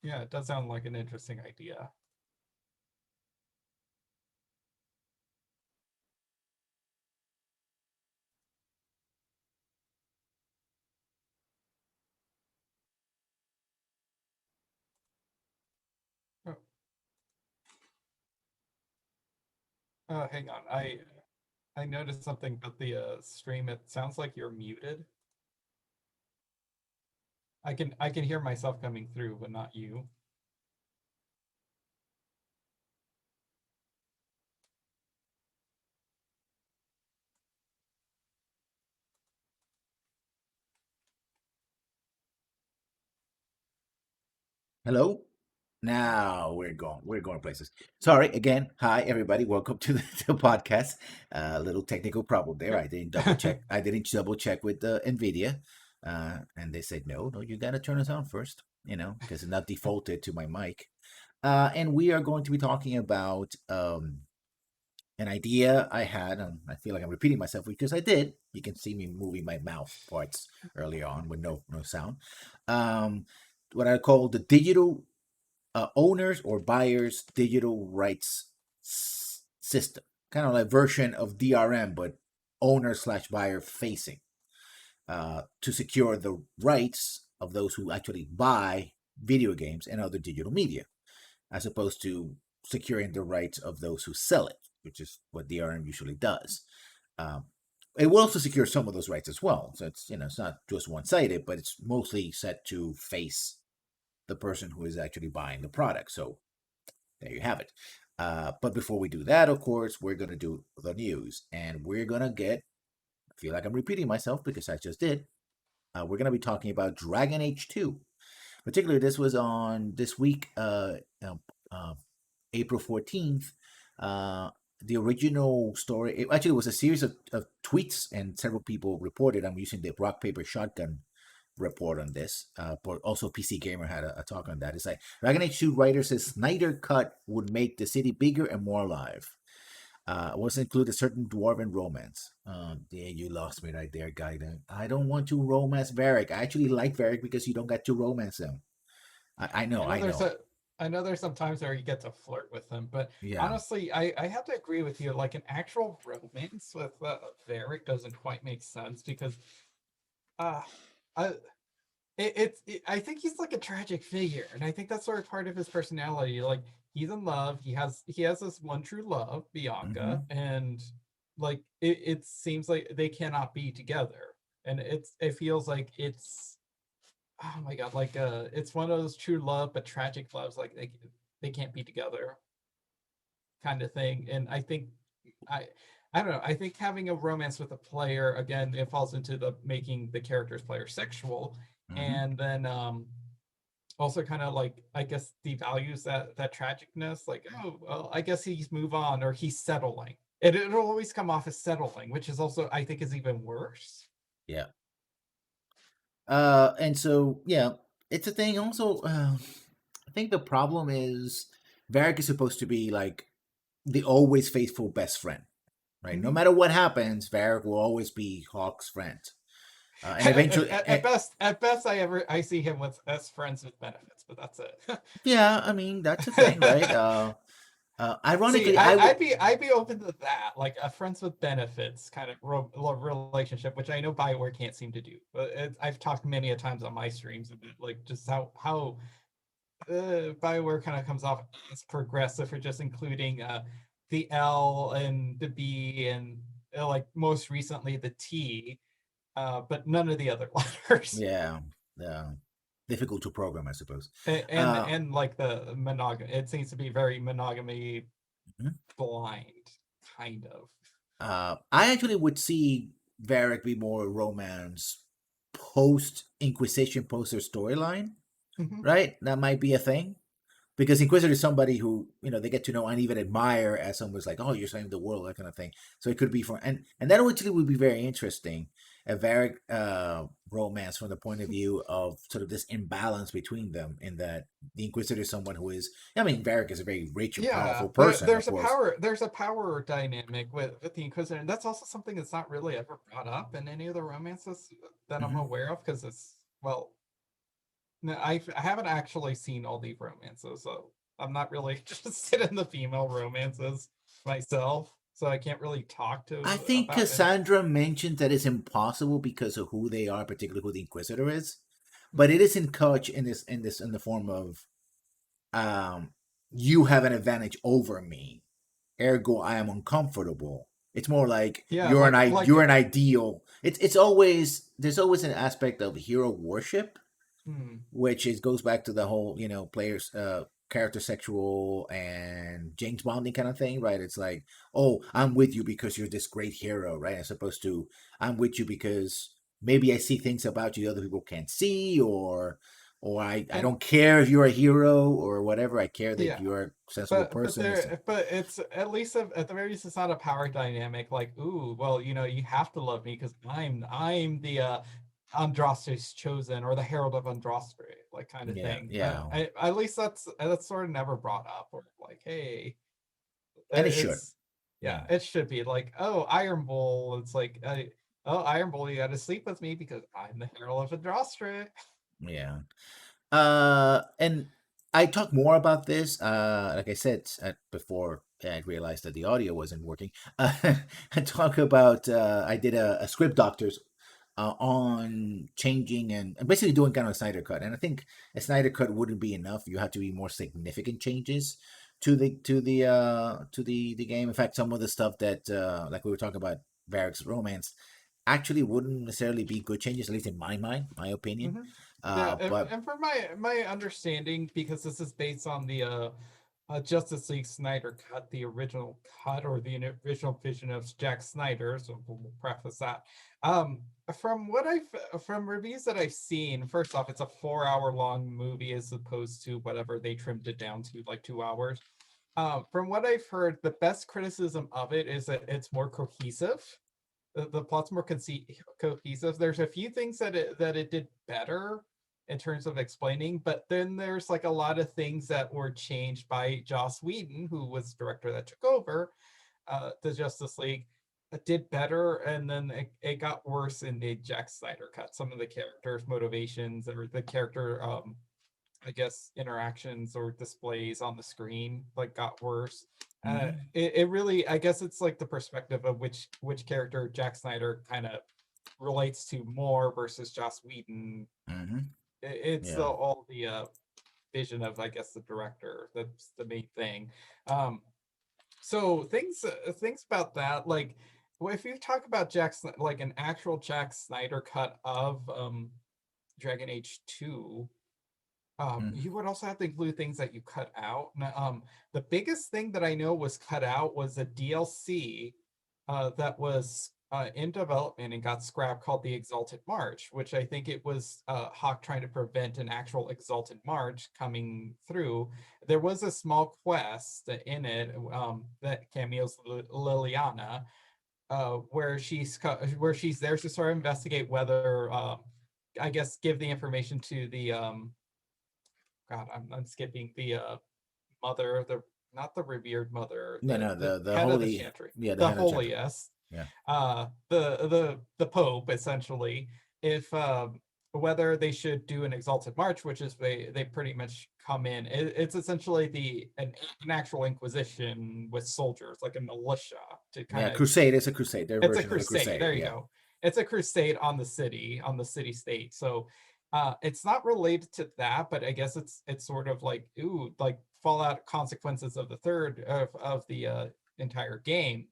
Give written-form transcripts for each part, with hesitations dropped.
Yeah, it does sound like an interesting idea. Oh, hang on. I noticed something about the stream. It sounds like you're muted. I can hear myself coming through, but not you. Hello. Now we're going. We're going places. Sorry again. Hi everybody. Welcome to the podcast. A little technical problem there. I didn't double check. Yep. I didn't double check with the Nvidia, and they said no. You got to turn this on first. Because it's not defaulted to my mic. And we are going to be talking about an idea I had. I feel like I'm repeating myself because I did. You can see me moving my mouth parts earlier on with no sound. Um, what I call the digital owners or buyers digital rights system, kind of like version of DRM, but owner slash buyer facing, to secure the rights of those who actually buy video games and other digital media, as opposed to securing the rights of those who sell it, which is what DRM usually does. Um, it will also secure some of those rights as well. So it's not just one sided, but it's mostly set to face the person who is actually buying the product. So there you have it. But before we do that, of course, we're going to do the news. And we're going to I feel like I'm repeating myself because I just did. We're going to be talking about Dragon Age 2. Particularly, this was on this week, uh, April 14th. Uh, the original story, it actually was a series of tweets, and several people reported. I'm using the rock, paper, shotgun report on this. But also PC Gamer had a talk on that. It's like Dragon Age 2 writer says Snyder Cut would make the city bigger and more alive. Was include a certain dwarven romance. Yeah, you lost me right there, guy. I don't want to romance Varric. I actually like Varric because you don't get to romance him. I know, I know I there's know. a I know there's some times where you get to flirt with them, but Yeah. honestly, I have to agree with you. Like an actual romance with Varric doesn't quite make sense because uh, I I think he's like a tragic figure, and I think that's sort of part of his personality. Like he's in love, he has this one true love, Bianca, Hmm. and like it seems like they cannot be together, and it feels like it's oh my god, like it's one of those true love but tragic loves, like they can't be together kind of thing. And I think I I don't know. I think having a romance with a player again, it falls into the making the character's player sexual, Hmm. and then also kind of like I guess devalues that tragicness. Like oh well, I guess he's move on or he's settling. It'll always come off as settling, which is also I think is even worse. Yeah. And so yeah, it's a thing. Also, I think the problem is Varric is supposed to be like the always faithful best friend, right? No Mm-hmm. matter what happens, Varric will always be Hawk's friend. And eventually, At best, I see him with as friends with benefits, but that's yeah, I mean that's a thing, right? it. See, Ironically, I would. I'd be open to that, like a friends with benefits kind of relationship, which I know Bioware can't seem to do. But I've talked many a times on my streams about like just how Bioware kind of comes off as progressive for just including the L and the B and like most recently the T, but none of the other letters. Yeah, yeah, difficult to program, I suppose. Uh, And like the monogamy, it seems to be very monogamy mhm. blind, kind of. I actually would see Varric be more romance post Inquisition, post their storyline, Mhm. right? That might be a thing. Because Inquisitor is somebody who they get to know and even admire as someone who's like, oh, you're saving the world, that kind of thing. So it could be for and that actually would be very interesting. A Varric romance from the point of view of sort of this imbalance between them, in that the Inquisitor is someone who is, I mean, Varric is a very rich and Yeah, powerful person, of course. there's a power dynamic with the Inquisitor, and that's also something that's not really ever brought up in any of the romances that I'm Hmm. aware of, because it's well, No, I haven't actually seen all the romances, so I'm not really interested in the female romances myself. So I can't really talk I to think about any. Cassandra mentioned that it's impossible because of who they are, particularly who the Inquisitor is. But it Mhm. is encouraged in the form of um you have an advantage over me, ergo I am uncomfortable. It's more like Yeah, like you're an ideal. It's always there's always an aspect of hero worship, hmm, which is goes back to the whole players character sexual and James Bonding kind of thing, right? It's like, oh, I'm with you because you're this great hero, right? As opposed to I'm with you because maybe I see things about you other people can't see, or I and don't care if you're a hero or whatever. I care that yeah, you're a sensible but person. It's but it's at least at the very least it's not a power dynamic like, ooh, well, you have to love me because I'm the Andraste's chosen or the Herald of Andraste, like kind of yeah, thing. yeah, At least that's sort of never brought up, or like, hey, and it should. it's yeah, Yeah, it should be like, oh, Iron Bull. It's like, oh, Iron Bull, you got to sleep with me because I'm the Herald of Andraste. yeah. And I talk more about this. Like I said before, I realized that the audio wasn't working. I talk about. I did a script doctors on changing and basically doing kind of a Snyder cut. And I think a Snyder cut wouldn't be enough. You have to be more significant changes to the game. In fact, some of the stuff that like we were talking about Varric's romance actually wouldn't necessarily be good changes, at least in my mind, my opinion. Hmm. Yeah, But and for my understanding, because this is based on the Justice League Snyder cut, the original cut or the original vision of Jack Snyder. So we'll preface that. Um, from reviews that I've seen, first off, it's a 4 hour long movie as opposed to whatever they trimmed it down to, like 2 hours. From what I've heard, the best criticism of it is that it's more cohesive. The plot's more cohesive. There's a few things that it did better in terms of explaining, but then there's like a lot of things that were changed by Joss Whedon, who was the director that took over the Justice League. Did better, and then it got worse in the Jack Snyder cut. Some of the characters' motivations or the character I guess interactions or displays on the screen like got worse. mhm, It really, I guess it's like the perspective of which character Jack Snyder kind of relates to more versus Joss Whedon. mhm, It's yeah, all the vision of, I guess, the director. That's the main thing. Um, so things about that, like, well, if you talk about like an actual Jack Snyder cut of Dragon Age 2, mhm, you would also have to include things that you cut out. The biggest thing that I know was cut out was a DLC that was in development and got scrapped called the Exalted March, which I think it was Hawk trying to prevent an actual Exalted March coming through. There was a small quest in it that cameos Liliana, where she's there to sort of investigate whether, I guess, give the information to the God, I'm skipping the mother, the not the revered mother, no, the no, the the head of the holy, chantry, yeah, the the head of the chapter, holiest, yeah, the Pope essentially, if whether they should do an exalted march, which is they pretty much come in. It's essentially an actual inquisition with soldiers, like a militia, to kind yeah. of. Crusade is a crusade. Their It's a version of a crusade. crusade. There you Yeah, go. It's a crusade on the city state. So it's not related to that, but I guess it's sort of like, ooh, like fallout consequences of the third of the entire game.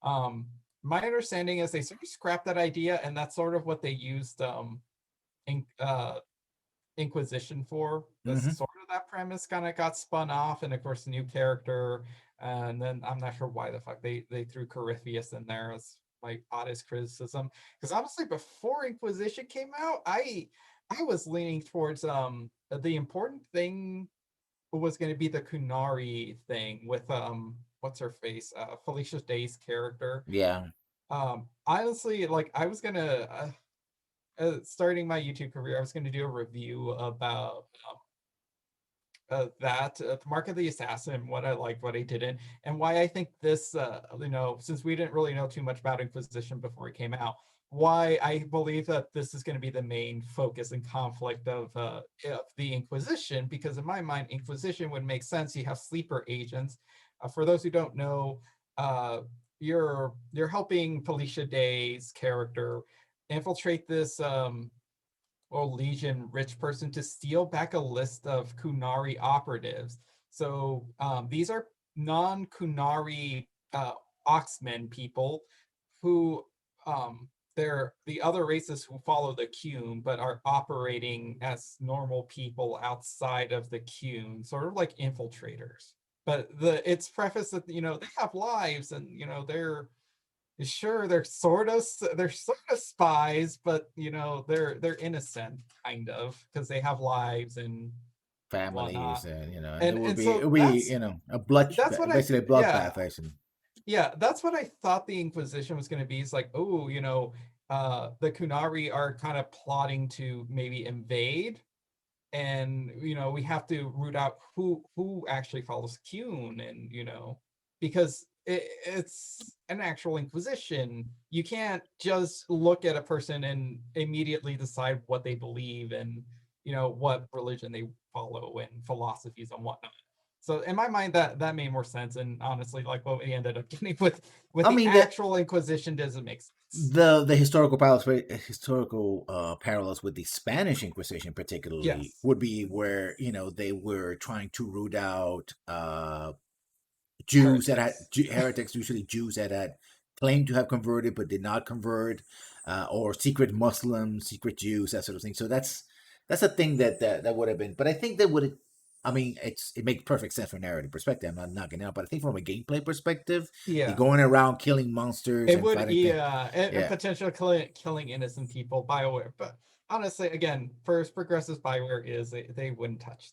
Um my understanding is they sort of scrapped that idea, and that's sort of what they used in, Inquisition for. That's hmm, sort of that premise kind of got spun off, and of course, a new character. And then I'm not sure why the fuck they threw Corypheus in there as my oddest criticism. Because honestly, before Inquisition came out, I was leaning towards the important thing was going to be the Kunari thing with what's her face, Felicia Day's character. yeah, Honestly, like I was gonna starting my YouTube career, I was going to do a review about Mark of the Assassin, what I liked, what I didn't, and why I think this, since we didn't really know too much about Inquisition before it came out, why I believe that this is going to be the main focus and conflict of the Inquisition, because in my mind, Inquisition would make sense. You have sleeper agents. For those who don't know, uh, you're helping Felicia Day's character infiltrate this or Legion rich person to steal back a list of Kunari operatives. So these are non-Kunari Oxmen people who they're the other races who follow the Qun but are operating as normal people outside of the Qun, sort of like infiltrators. But it's prefaced that they have lives and sure they're sort of spies, but they're innocent kind of because they have lives and Families, whatnot. and and and and it so will be a blood, that's what I basically a yeah, bloodbath, actually. that's what I thought the Inquisition was going to be. It's like, oh, the Kunari are kind of plotting to maybe invade, and we have to root out who actually follows Kuhn, and because it's an actual inquisition. You can't just look at a person and immediately decide what they believe and what religion they follow and philosophies and whatnot. So in my mind, that made more sense, and honestly, like what we ended up getting with I the mean that actual inquisition doesn't make sense. the historical parallels with the Spanish Inquisition, particularly, Yes. would be where they were trying to root out Jews that had Heretics. heretics, usually Jews that had claimed to have converted but did not convert, or secret Muslims, secret Jews, that sort of thing. So that's a thing that would have been. But I think that would. I mean, it makes perfect sense from a narrative perspective. I'm not knocking it out, but I think from a gameplay perspective, the Yeah. going around killing monsters It and would, fighting things, yeah, and yeah, potential killing innocent people, Bioware. But honestly, again, first progressive Bioware is they wouldn't touch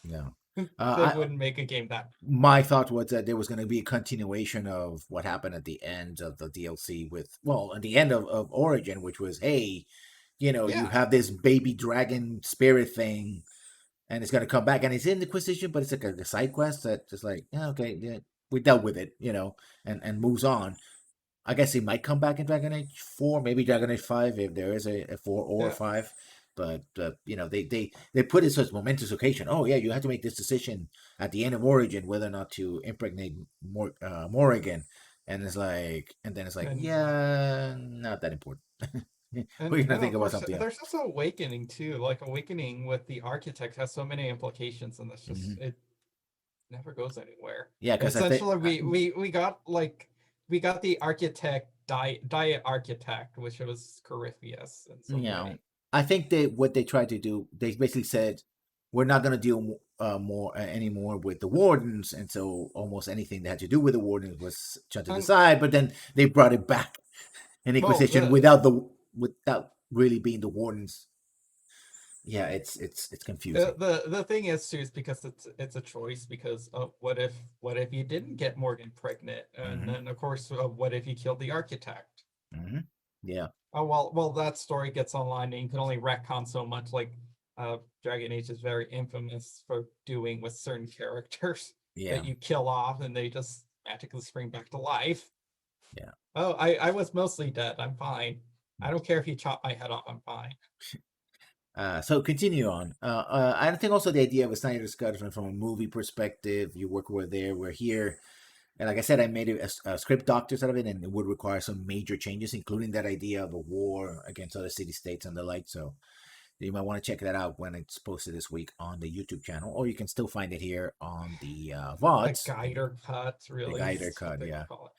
no. that. They I wouldn't make a game that. My thought was that there was going to be a continuation of what happened at the end of the DLC with, well, at the end of Origin, which was, hey, you Yeah, have this baby dragon spirit thing, and it's going to come back, and it's in the Inquisition, but it's like a side quest that just like, yeah, okay, yeah, we dealt with it, and moves on. I guess he might come back in Dragon Age 4, maybe Dragon Age 5 if there is a 4 or yeah, 5. But they put it so it's momentous occasion. Oh yeah, you have to make this decision at the end of Origin whether or not to impregnate Morrigan, and then it's like, and yeah, not that important. and We're gonna and think of about course, something else. there's also Awakening too. Like Awakening with the Architect has so many implications, and that's just Hmm. it never goes anywhere. Yeah, because I think Essentially, we got the Architect Diet Architect, which was Corypheus in some way. I think what they tried to do, they basically said, we're not going to deal more anymore with the wardens, and so almost anything that had to do with the wardens was shut to the And side. But then they brought it back in well, Inquisition the without really being the wardens. Yeah, it's confusing. the thing is too is because it's a choice because what if you didn't get Morgan pregnant, and Hmm. then of course what if you killed the architect? Hmm. Yeah, Oh well, that story gets online and you can only retcon so much. Like Dragon Age is very infamous for doing with certain characters yeah, that you kill off and they just magically spring back to life. yeah. Oh, I was mostly dead. I'm fine. I don't care if you chop my head off. I'm fine. So continue on. I think also the idea of a Snyder's Cut from a movie perspective. You work over there. We're here. And like I said, I made a script doctors out of it, and it would require some major changes, including that idea of a war against other city states and the like. So you might want to check that out when it's posted this week on the YouTube channel, or you can still find it here on the The VODs, Guider cut, the really, Guider is what Cut. they Yeah. call it.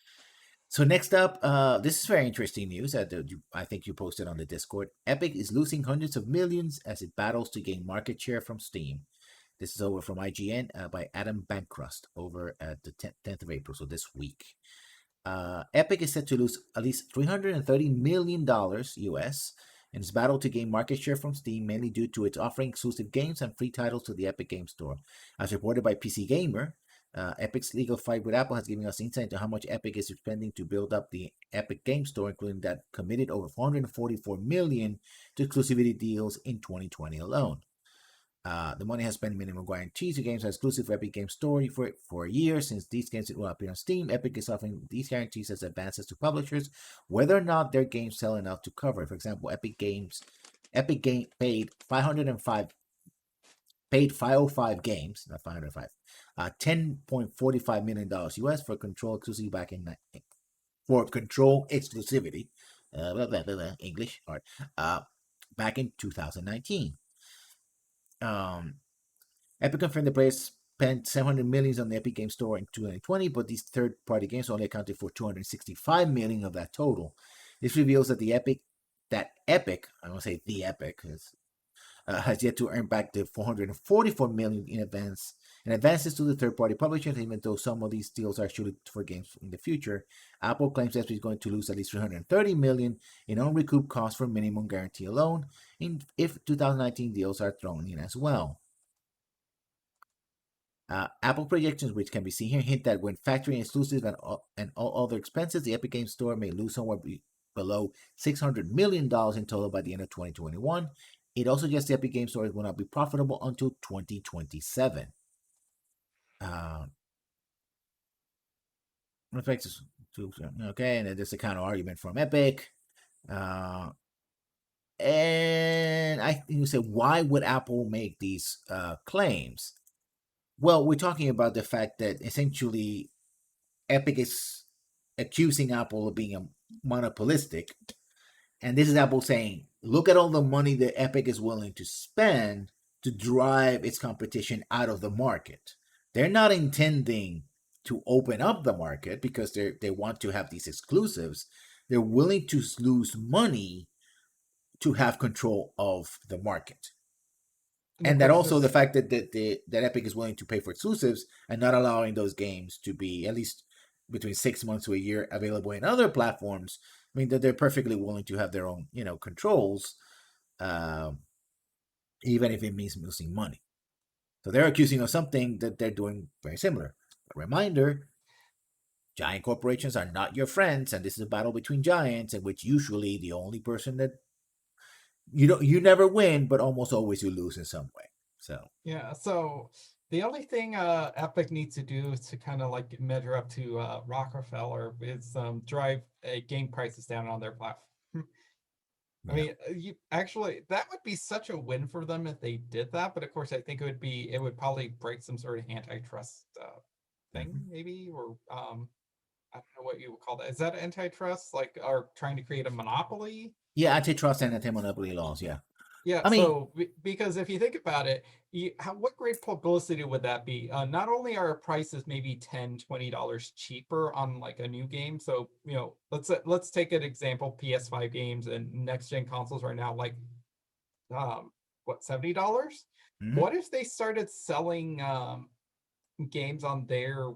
So next up, this is very interesting news that I think you posted on the Discord. Epic is losing hundreds of millions as it battles to gain market share from Steam. This is over from IGN by Adam Bankrust over at the 10th of April, so this week. Epic is set to lose at least $330 million US in its battle to gain market share from Steam, mainly due to its offering exclusive games and free titles to the Epic Game Store. As reported by PC Gamer, Epic's legal fight with Apple has given us insight into how much Epic is spending to build up the Epic Game Store, including that committed over $444 million to exclusivity deals in 2020 alone. The money has spent minimum guarantees to games are exclusive for Epic Games Store for a year. Since these games will appear on Steam, Epic is offering these guarantees as advances to publishers, whether or not their games sell enough to cover it. For example, Epic Game paid 505 games, not 505, $10.45 million US for Control exclusivity English hard, back in 2019. Epic confirmed the players spent 700 million on the Epic Game Store in 2020, but these third-party games only accounted for 265 million of that total. This reveals that Epic, I won't say the Epic, has yet to earn back the 444 million in advances to the third-party publishers. Even though some of these deals are shooting for games in the future, Apple claims that it's going to lose at least 330 million in unrecouped costs for minimum guarantee alone, if 2019 deals are thrown in as well. Apple projections, which can be seen here, hint that when factoring exclusives and all other expenses, the Epic Games Store may lose somewhere below $600 million in total by the end of 2021. It also suggests the Epic Games Store will not be profitable until 2027. Okay, and there's a counter argument from Epic. And I think you say, why would Apple make these claims? Well, we're talking about the fact that essentially Epic is accusing Apple of being monopolistic. And this is Apple saying, look at all the money that Epic is willing to spend to drive its competition out of the market. They're not intending to open up the market because they want to have these exclusives. They're willing to lose money to have control of the market. And that also the fact that Epic is willing to pay for exclusives and not allowing those games to be at least between 6 months to a year available in other platforms. I mean that they're perfectly willing to have their own, controls, even if it means losing money. So they're accusing of something that they're doing very similar. A reminder: giant corporations are not your friends, and this is a battle between giants, in which usually the only person that you never win, but almost always you lose in some way. So yeah, so the only thing Epic needs to do to kind of like measure up to Rockefeller is drive game prices down on their platform. I mean, you actually that would be such a win for them if they did that. But of course, I think it would probably break some sort of antitrust thing, maybe, or I don't know what you would call that. Is that antitrust, like, are trying to create a monopoly? Yeah, antitrust and anti-monopoly laws. Yeah. Yeah, I mean, so because if you think about it, what great publicity would that be? Not only are prices maybe $10-20 cheaper on like a new game, so let's take an example: PS5 games and next gen consoles right now, like what, $70? What if they started selling games on their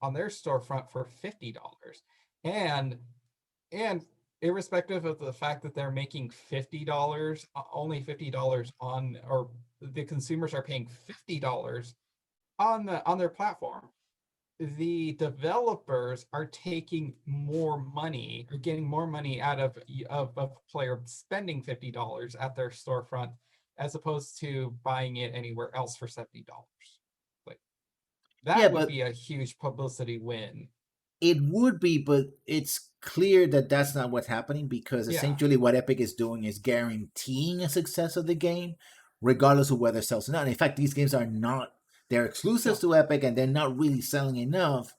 storefront for $50? And irrespective of the fact that they're making $50, only $50 on, or the consumers are paying $50 on their platform, the developers are taking more money, or getting more money out of a player spending $50 at their storefront, as opposed to buying it anywhere else for $70. Like, that would be a huge publicity win. It would be, but it's clear that that's not what's happening, because essentially what Epic is doing is guaranteeing a success of the game, regardless of whether it sells or not. In fact, these games they're exclusives to Epic, and they're not really selling enough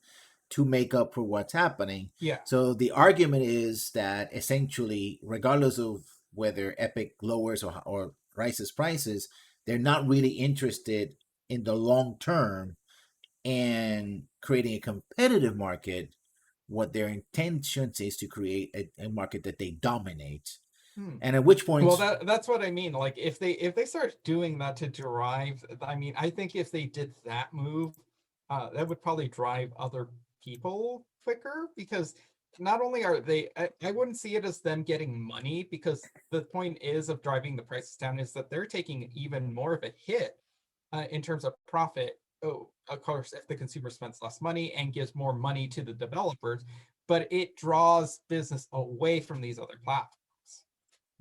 to make up for what's happening. Yeah. So the argument is that essentially, regardless of whether Epic lowers or raises prices, they're not really interested in the long term and creating a competitive market. What their intention is to create a market that they dominate. And at which point, well, that's what I mean. Like, if they start doing that to drive, I mean, I think if they did that move, that would probably drive other people quicker, because not only are they, I wouldn't see it as them getting money, because the point is of driving the prices down is that they're taking even more of a hit in terms of profit. Oh, of course, if the consumer spends less money and gives more money to the developers, but it draws business away from these other platforms.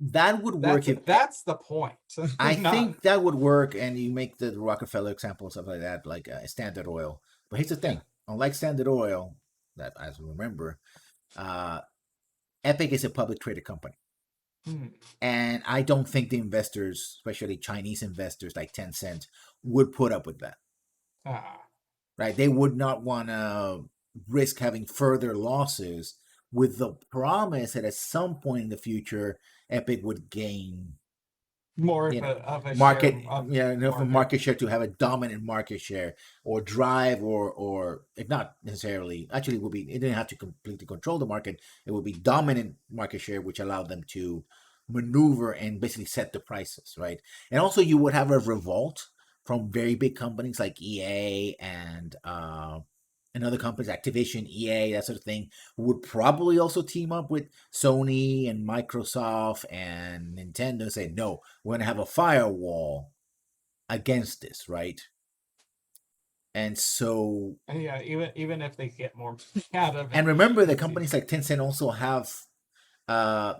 That would work if That's the point. I Not think that would work, and you make the Rockefeller example and stuff like that, like Standard Oil. But here's the yeah. thing: unlike Standard Oil, that as we remember, Epic is a public traded company, Hmm. and I don't think the investors, especially Chinese investors like Tencent, would put up with that. Ah. Right? They would not want to risk having further losses with the promise that at some point in the future, Epic would gain, More you know, of a share market, of yeah, enough of market. market share to have a dominant market share or drive or if not necessarily, actually it would be, it didn't have to completely control the market. It would be dominant market share, which allowed them to maneuver and basically set the prices, right? And also you would have a revolt from very big companies like EA and other companies, Activision, EA, that sort of thing, who would probably also team up with Sony and Microsoft and Nintendo and say, no, we're going to have a firewall against this, right? And so, And yeah, even if they get more money out of it, and remember that it's companies like Tencent also have,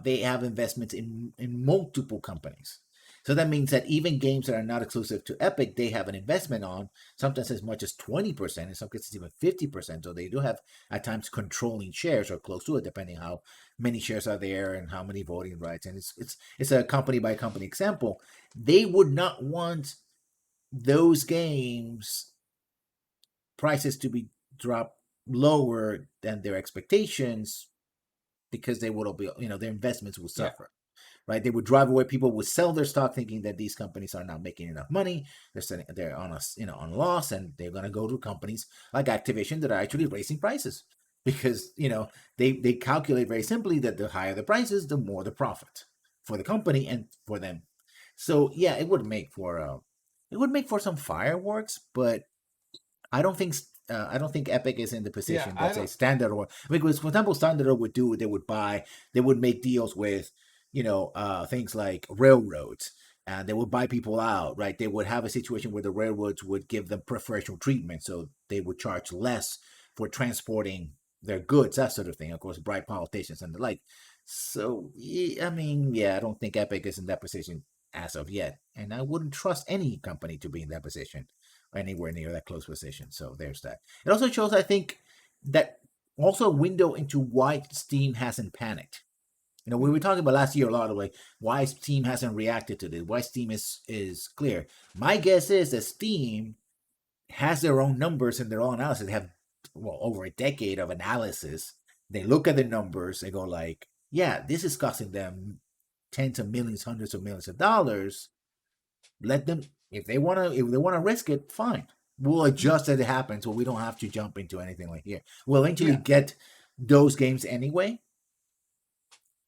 they have investments in multiple companies. So that means that even games that are not exclusive to Epic, they have an investment on, sometimes as much as 20%, in some cases even 50%. So they do have at times controlling shares or close to it, depending how many shares are there and how many voting rights. And it's a company by company example. They would not want those games prices to be dropped lower than their expectations because they would all be, their investments will yeah, suffer, right? They would drive away. People would sell their stock thinking that these companies are not making enough money. They're on a, on loss, and they're going to go to companies like Activision that are actually raising prices because they calculate very simply that the higher the prices, the more the profit for the company and for them. So yeah, it would make for some fireworks, but I don't think Epic is in the yeah. position I that say don't. Standard Oil. Because for example, Standard Oil would do, they would make deals with, things like railroads, and they would buy people out, right? They would have a situation where the railroads would give them preferential treatment, so they would charge less for transporting their goods, that sort of thing. Of course, bribe politicians and the like. So, I mean, yeah, I don't think Epic is in that position as of yet, and I wouldn't trust any company to be in that position anywhere near that close position. So there's that. It also shows, I think, that also a window into why Steam hasn't panicked. We were talking about last year a lot of like why Steam hasn't reacted to this, why Steam is clear. My guess is that Steam has their own numbers and their own analysis. They have over a decade of analysis. They look at the numbers, they go like, yeah, this is costing them tens of millions, hundreds of millions of dollars. Let them, if they want to risk it, fine. We'll adjust as it happens, so we don't have to jump into anything like here. We'll eventually Yeah, get those games anyway.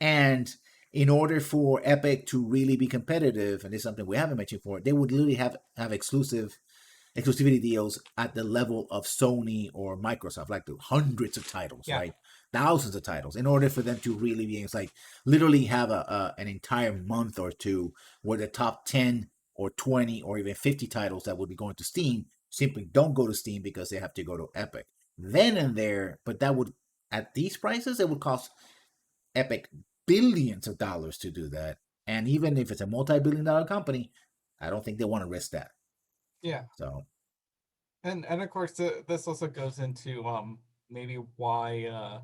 And in order for Epic to really be competitive, and this is something we haven't mentioned before, they would literally have exclusivity deals at the level of Sony or Microsoft, like the hundreds of titles, yeah, right? Thousands of titles, in order for them to really be, it's like literally have an entire month or two where the top 10 or 20 or even 50 titles that would be going to Steam simply don't go to Steam because they have to go to Epic. Then and there, but that would, at these prices, it would cost Epic billions of dollars to do that. And even if it's a multi-billion-dollar company, I don't think they want to risk that. yeah. So, And of course, this also goes into maybe why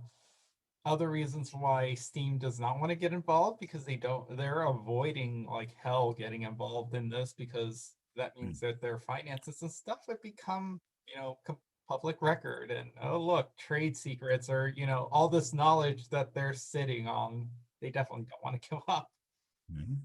other reasons why Steam does not want to get involved, because they're avoiding like hell getting involved in this, because that mm, means that their finances and stuff have become, public record, and oh look, trade secrets, or all this knowledge that they're sitting on, they definitely don't want to give up. mhm.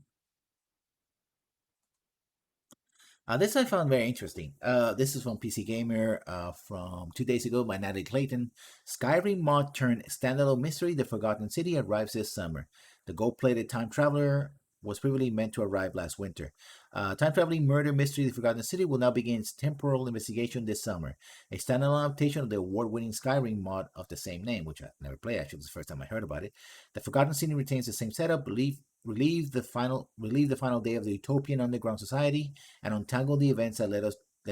This I found very interesting. This is from PC Gamer from 2 days ago by Natalie Clayton. Skyrim mod turned standalone mystery, The Forgotten City, arrives this summer. The gold-plated time traveler was previously meant to arrive last winter. Time-traveling murder mystery, The Forgotten City, will now begin its temporal investigation this summer. A standalone adaptation of the award-winning Skyrim mod of the same name, which I never played. Actually, this is the first time I heard about it. The Forgotten City retains the same setup, relieve the final day of the utopian underground society, and untangle the events that led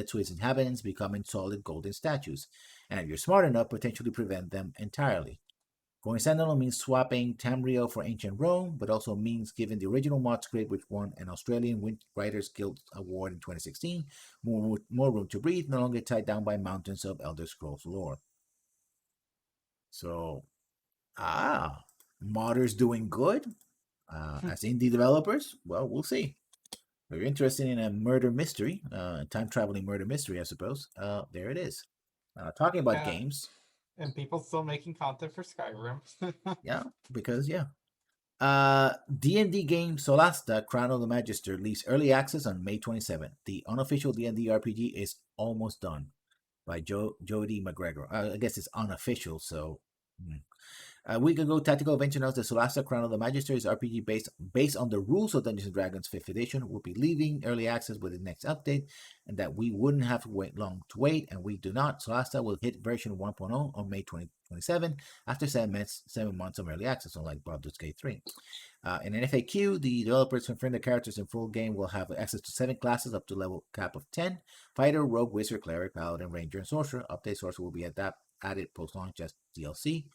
to its inhabitants becoming solid golden statues, and if you're smart enough, potentially prevent them entirely. Going standalone means swapping Tamriel for Ancient Rome, but also means giving the original mod script, which won an Australian Writers Guild Award in 2016, more room to breathe, no longer tied down by mountains of Elder Scrolls lore. So, modders doing good as indie developers. Well, we'll see. If you're interested in a murder mystery, time traveling murder mystery, I suppose. There it is. Talking about Yeah, games, and people still making content for Skyrim. yeah, because yeah. D&D game Solasta: Crown of the Magister leaves early access on May 27th. The unofficial D&D RPG is almost done by Jody McGregor. I guess it's unofficial, so. A week ago, Tactical Adventure announced that Solasta: Crown of the Magister is RPG based on the rules of Dungeons & Dragons 5th edition will be leaving early access with the next update, and that we wouldn't have to wait long to wait, and we do not. Solasta will hit version 1.0 on May 2027 after 7 months of early access, unlike Baldur's Gate 3. In an FAQ, the developers confirmed the characters in full game will have access to 7 classes up to level cap of 10: Fighter, Rogue, Wizard, Cleric, Paladin, Ranger, and Sorcerer. Update Sorcerer will be added post-launch as DLC.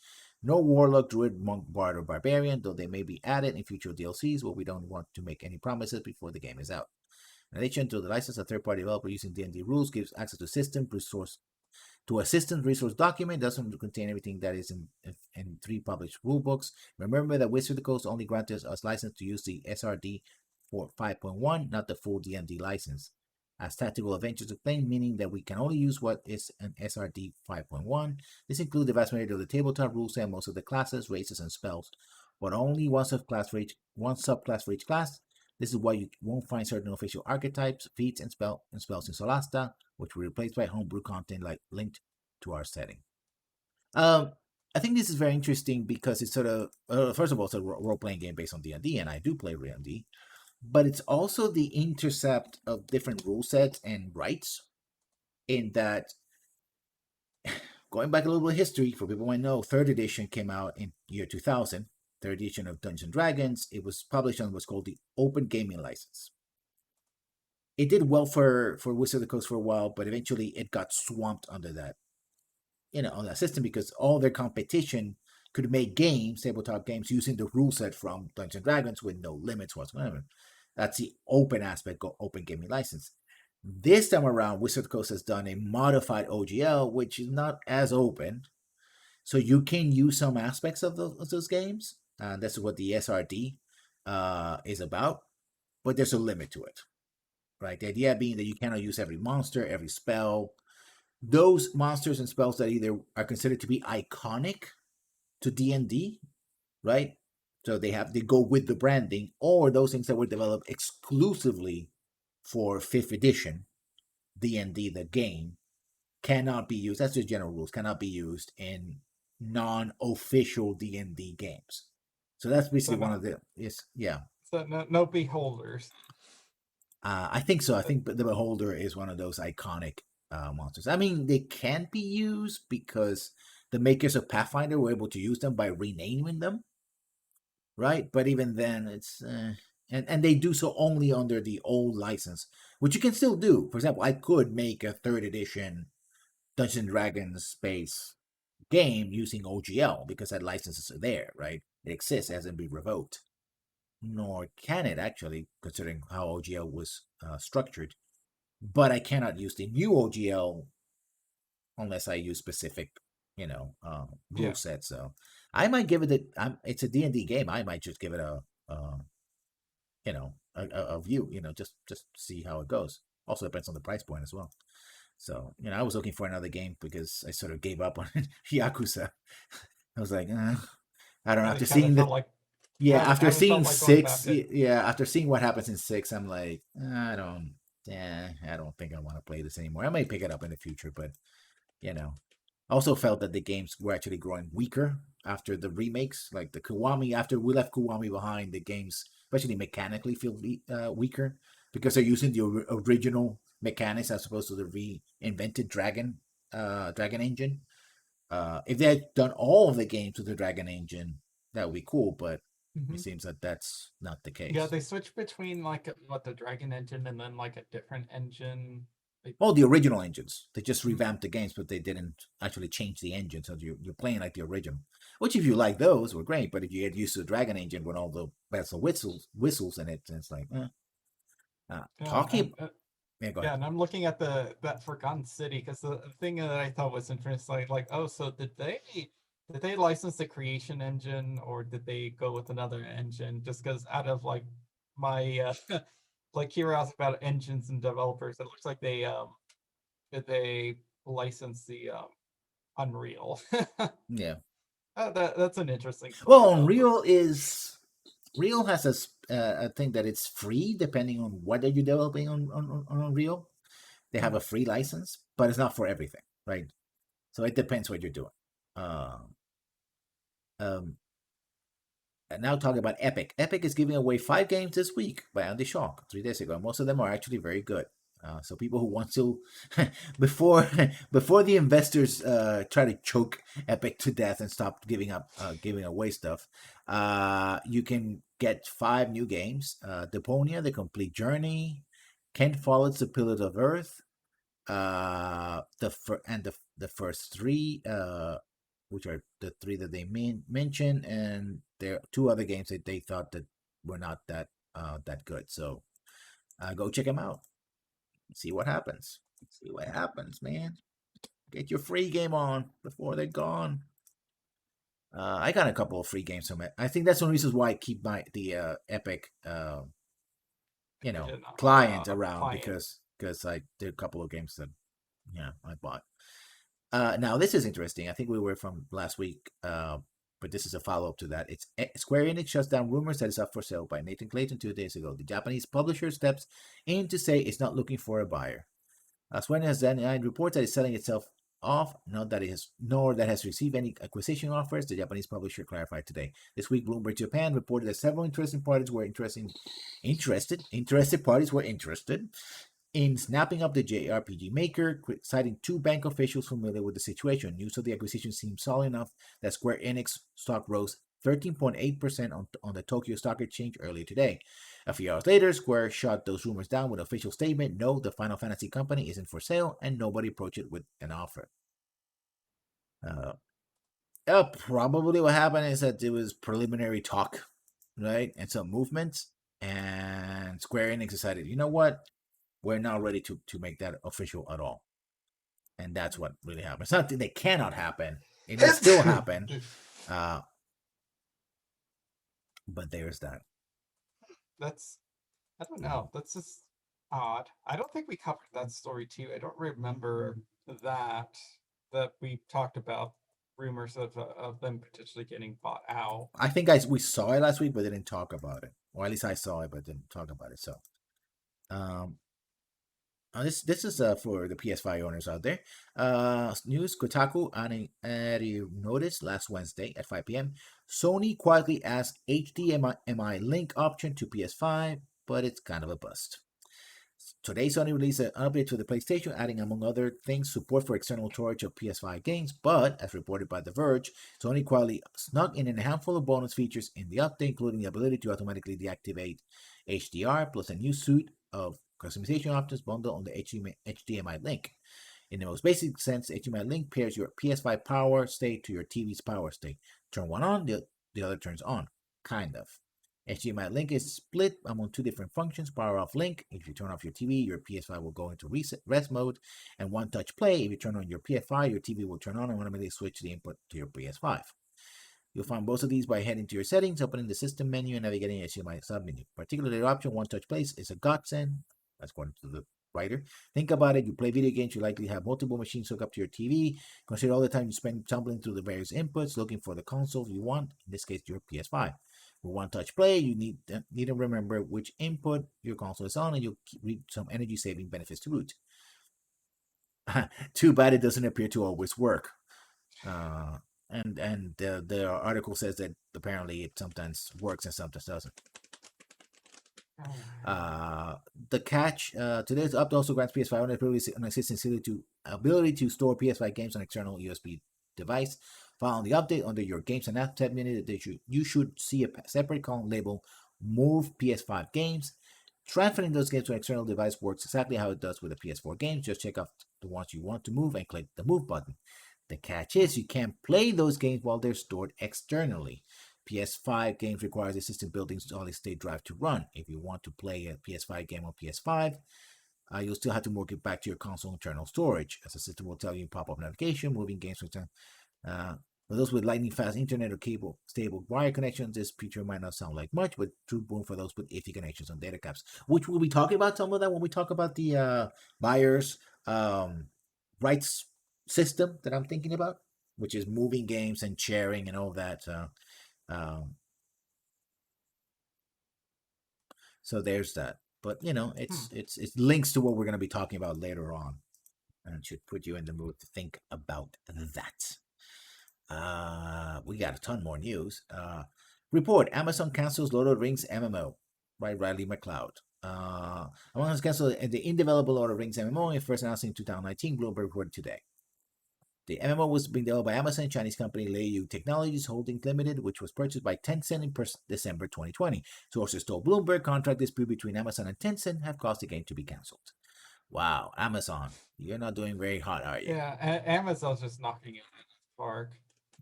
No Warlock, Druid, Monk, Bard, or Barbarian, though they may be added in future DLCs, but we don't want to make any promises before the game is out. In addition to the license, a third-party developer using D&D rules gives access to a system resource document. Doesn't contain everything that is in 3 published rulebooks. Remember that Wizard of the Coast only granted us license to use the SRD for 5.1, not the full D&D license. As Tactical Adventures explained, meaning that we can only use what is an SRD 5.1. This includes the vast majority of the tabletop rules and most of the classes, races, and spells, but only one subclass for each class. This is why you won't find certain official archetypes, feats, and spells in Solasta, which were replaced by homebrew content like linked to our setting. I think this is very interesting because it's sort of first of all, it's a role-playing game based on D&D, and I do play D&D, but it's also the intercept of different rule sets and rights. In that, going back a little bit of history, for people who might know, 3rd edition came out in year 2000. 3rd edition of Dungeons & Dragons. It was published on what's called the Open Gaming License. It did well for Wizard of the Coast for a while, but eventually it got swamped under that, on that system, because all their competition could make games, tabletop games, using the rule set from Dungeons & Dragons with no limits whatsoever. That's the open aspect of Open Gaming License. This time around, Wizard of the Coast has done a modified OGL, which is not as open. So you can use some aspects of those games. That's what the SRD is about. But there's a limit to it, right? The idea being that you cannot use every monster, every spell. Those monsters and spells that either are considered to be iconic to D&D, right? So they go with the branding, or those things that were developed exclusively for 5th edition D&D, the game, cannot be used. That's just general rules. Cannot be used in non-official D&D games. So that's basically one of the yeah. So no beholders. I think so. I think the Beholder is one of those iconic monsters. I mean, they can be used because the makers of Pathfinder were able to use them by renaming them, right? But even then, it's and they do so only under the old license, which you can still do. For example, I could make a 3rd edition Dungeons and Dragons space game using OGL because that license is there, right? It exists, it hasn't been revoked. Nor can it actually, considering how OGL was structured. But I cannot use the new OGL unless I use specific, rule set. So I might give it it's a D&D game. I might just give it a view, just see how it goes. Also depends on the price point as well. So, I was looking for another game because I sort of gave up on Yakuza. I was like, I don't know. After seeing after seeing 6, after seeing what happens in 6, I'm like, I don't think I want to play this anymore. I might pick it up in the future, but I also felt that the games were actually growing weaker after the remakes. Like the Kiwami, after we left Kiwami behind, the games, especially mechanically, feel weaker because they're using the original mechanics as opposed to the reinvented Dragon engine. If they had done all of the games with the Dragon engine, that would be cool, but it seems that that's not the case. Yeah, they switched between the Dragon engine and then a different engine Like, Well, the original engines. They just mm, revamped the games, but they didn't actually change the engine, so you're playing like the original. Which, if you like those, were great. But if you get used to the Dragon engine with all the bells and whistles in it, it's like, yeah, talking. Yeah, go ahead. yeah, and I'm looking at the that Forgotten City because the thing that I thought was interesting, oh, so did they license the Creation engine or did they go with another engine? Just because out of like my like curiosity about engines and developers, it looks like they license the Unreal. Yeah. That's an interesting story Well, though. Unreal has a thing that it's free depending on what are you developing on Unreal. They have Mhm. a free license, but it's not for everything, right? So it depends what you're doing. Uh, um, and now talking about Epic. Epic is giving away 5 games this week by Andy Shaw 3 days ago. And most of them are actually very good. So people who want to, before before the investors try to choke Epic to death and stop giving away stuff, you can get 5 new games: Deponia, The Complete Journey, Kent Follett's The Pillars of Earth, the first 3, which are the 3 that they mentioned, and there are 2 other games that they thought that were not that good. So go check them out. See what happens. See what happens, man. Get your free game on before they're gone. I got a couple of free games from it. I think that's one of the reasons why I keep the Epic Engine client around, client. because I did a couple of games that I bought. Now this is interesting. I think we were from last week, but this is a follow up to that. It's Square Enix shuts down rumors that it's up for sale by Nathan Clayton 2 days ago. The Japanese publisher steps in to say it's not looking for a buyer. Square Enix has denied reports that it's selling itself off, not that it has, nor that has received any acquisition offers. The Japanese publisher clarified today. This week, Bloomberg Japan reported that several interested parties were interested in snapping up the JRPG maker, citing 2 bank officials familiar with the situation. News of the acquisition seems solid enough that Square Enix stock rose 13.8% on the Tokyo Stock Exchange earlier today. A few hours later, Square shot those rumors down with an official statement: no, the Final Fantasy company isn't for sale, and nobody approached it with an offer. Uh, Probably what happened is that it was preliminary talk, right, and some movements, and Square Enix decided, you know what, we're not ready to make that official at all. And that's what really happened. It's not that they cannot happen. It may still happen. Uh, but there's that. That's I don't know. That's just odd. I don't think we covered that story too. I don't remember that that we talked about rumors of them potentially getting bought out. I think we saw it last week, but didn't talk about it. Or at least I saw it, but didn't talk about it. So, um, this is for the PS5 owners out there. News: Kotaku added notice last Wednesday at 5 p.m. Sony quietly asked HDMI link option to PS5, but it's kind of a bust. Today, Sony released an update to the PlayStation, adding, among other things, support for external storage of PS5 games. But, as reported by The Verge, Sony quietly snuck in a handful of bonus features in the update, including the ability to automatically deactivate HDR, plus a new suite of customization options bundled on the HDMI link. In the most basic sense, HDMI link pairs your PS5 power state to your TV's power state. Turn one on, the other turns on. Kind of. HDMI link is split among 2 different functions. Power off link: if you turn off your TV, your PS5 will go into rest mode. And one touch play: if you turn on your PS5, your TV will turn on and automatically switch the input to your PS5. You'll find both of these by heading to your settings, opening the system menu, and navigating HDMI submenu. Particularly, the option one touch plays is a godsend. That's according to the writer. Think about it: you play video games, you likely have multiple machines hooked up to your TV. Consider all the time you spend tumbling through the various inputs looking for the console you want, in this case your PS5. With one touch play, you need to remember which input your console is on, and you'll reap some energy saving benefits to boot. Too bad it doesn't appear to always work. And the article says that apparently it sometimes works and sometimes doesn't. The catch: today's update also grants PS5 owners an existing ability to store PS5 games on external USB device. Following the update, under your games and apps tab menu, you should see a separate column labeled "Move PS5 Games." transferring those games to an external device works exactly how it does with the PS4 games. Just check off the ones you want to move and click the move button. The catch is you can't play those games while they're stored externally. PS5 games requires a system built-in solid state drive to run. If you want to play a PS5 game on PS5, you'll still have to move it back to your console internal storage, as the system will tell you in pop-up notification, moving games from for those with lightning fast internet or cable stable wire connections, this feature might not sound like much, but true boom for those with iffy connections on data caps, which we'll be talking about some of that when we talk about the buyer's rights system that I'm thinking about, which is moving games and sharing and all that. Um, so there's that. But it's links to what we're going to be talking about later on, and should put you in the mood to think about that. We got a ton more news. Report: Amazon cancels Lord of the Rings MMO by Riley McLeod. Amazon canceled the in-developable Lord of the Rings MMO, and first announced in 2019. Bloomberg reported today. The MMO was being developed by Amazon, Chinese company Leyou Technologies Holdings Limited, which was purchased by Tencent in December 2020. Sources told Bloomberg contract dispute between Amazon and Tencent have caused the game to be canceled. Wow, Amazon, you're not doing very hot, are you? Yeah, Amazon's just knocking it out of the park.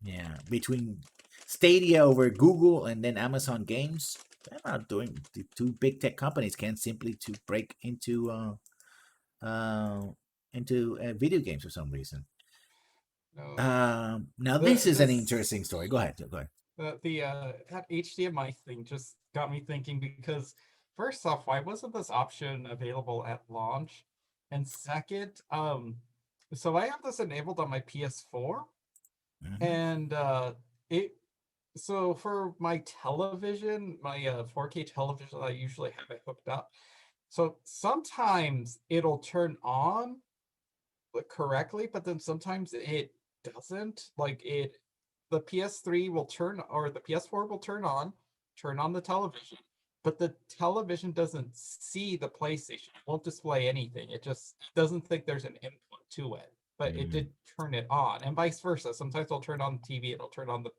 Yeah, between Stadia over Google and then Amazon Games, they're not doing. The two big tech companies can't simply to break into video games for some reason. No. Now this is an interesting story. Go ahead. Go ahead. That HDMI thing just got me thinking, because first off, why wasn't this option available at launch? And second, so I have this enabled on my PS4, and it so for my television, my 4K television, I usually have it hooked up. So sometimes it'll turn on correctly, but then sometimes it doesn't. Like the PS3 will turn, or the PS4 will turn on the television, but the television doesn't see the PlayStation. It won't display anything. It just doesn't think there's an input to it, but it did turn it on, and vice versa. Sometimes I'll turn on the TV, it'll turn on the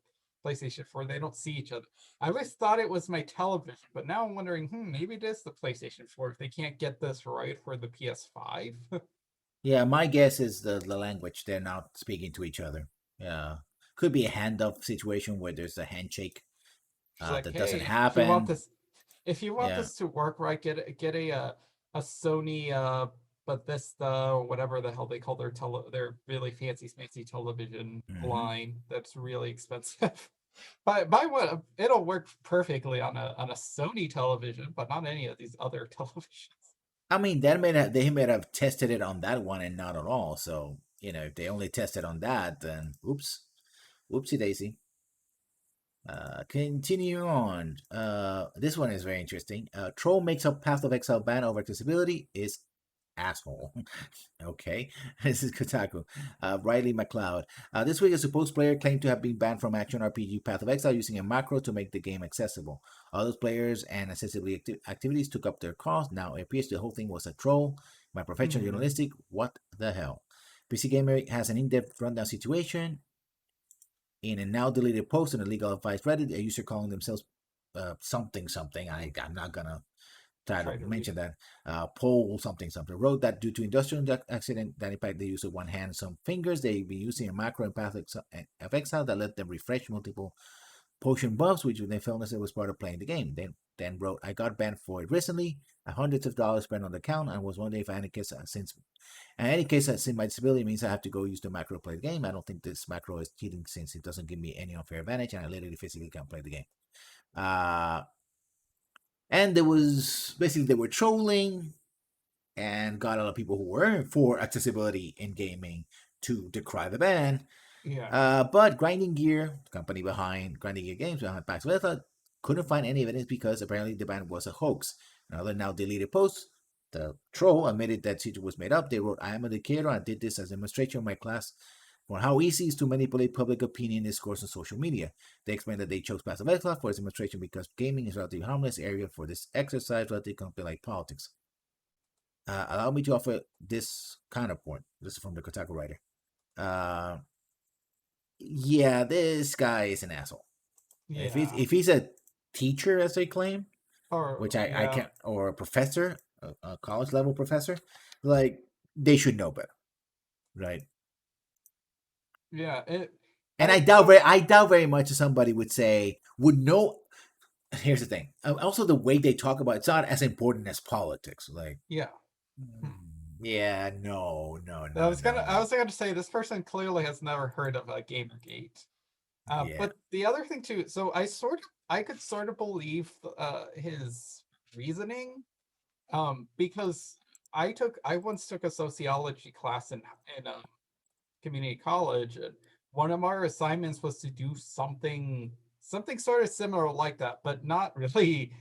PlayStation 4. They don't see each other. I always thought it was my television, but now I'm wondering, maybe it is the PlayStation 4 if they can't get this right for the PS5. Yeah, my guess is the language. They're not speaking to each other. Yeah, could be a handoff situation where there's a handshake Like, that hey, doesn't happen. If you want this to work right, get a Sony but this or whatever the hell they call their really fancy smancy television line that's really expensive. Buy one, it'll work perfectly on a Sony television, but not any of these other televisions. I mean, they may have tested it on that one and not at all. So if they only tested on that, then whoopsie daisy. Continue on. This one is very interesting. Troll makes up Path of Exile ban over accessibility is asshole. Okay, this is Kotaku. Riley McLeod. This week, a supposed player claimed to have been banned from action RPG Path of Exile using a macro to make the game accessible. All those players and accessibility activities took up their cause. Now it appears the whole thing was a troll. My professional journalistic. What the hell? PC Gamer has an in-depth rundown situation. In a now deleted post on the legal advice Reddit, a user calling themselves something. I'm not gonna try to mention that. Pole something wrote that due to industrial accident that impacted the use of one hand and some fingers, they've been using a macro in Path of Exile that let them refresh multiple potion buffs, which they felt as it was part of playing the game. Then wrote, I got banned for it recently, hundreds of dollars spent on the account, and was wondering if I since my disability means I have to go use the macro to play the game. I don't think this macro is cheating since it doesn't give me any unfair advantage, and I literally physically can't play the game. And there was basically they were trolling and got a lot of people who were for accessibility in gaming to decry the ban. Yeah. But Grinding Gear, the company behind Grinding Gear Games, behind Pax Beta, couldn't find any evidence because apparently the ban was a hoax. Another now deleted post, the troll admitted that it was made up. They wrote, I am a educator. I did this as a demonstration of my class for how easy it is to manipulate public opinion discourse on social media. They explained that they chose Path of Exile for its demonstration because gaming is a relatively harmless area for this exercise, relatively company like politics. Allow me to offer this counterpoint. This is from the Kotaku writer. Yeah, this guy is an asshole. Yeah. If he's a teacher, as they claim, Or which I yeah, can't, or a professor, a college level professor, like they should know better, right? yeah. It. And I so I doubt very much that somebody would say would know. Here's the thing. Also, the way they talk about it's not as important as politics. Like, yeah. Hmm. yeah, no, no, I no, was no, gonna I no. was gonna say this person clearly has never heard of a Gamergate. Yeah. But the other thing too, so I could sort of believe his reasoning, because I once took a sociology class in community college, and one of our assignments was to do something sort of similar like that, but not really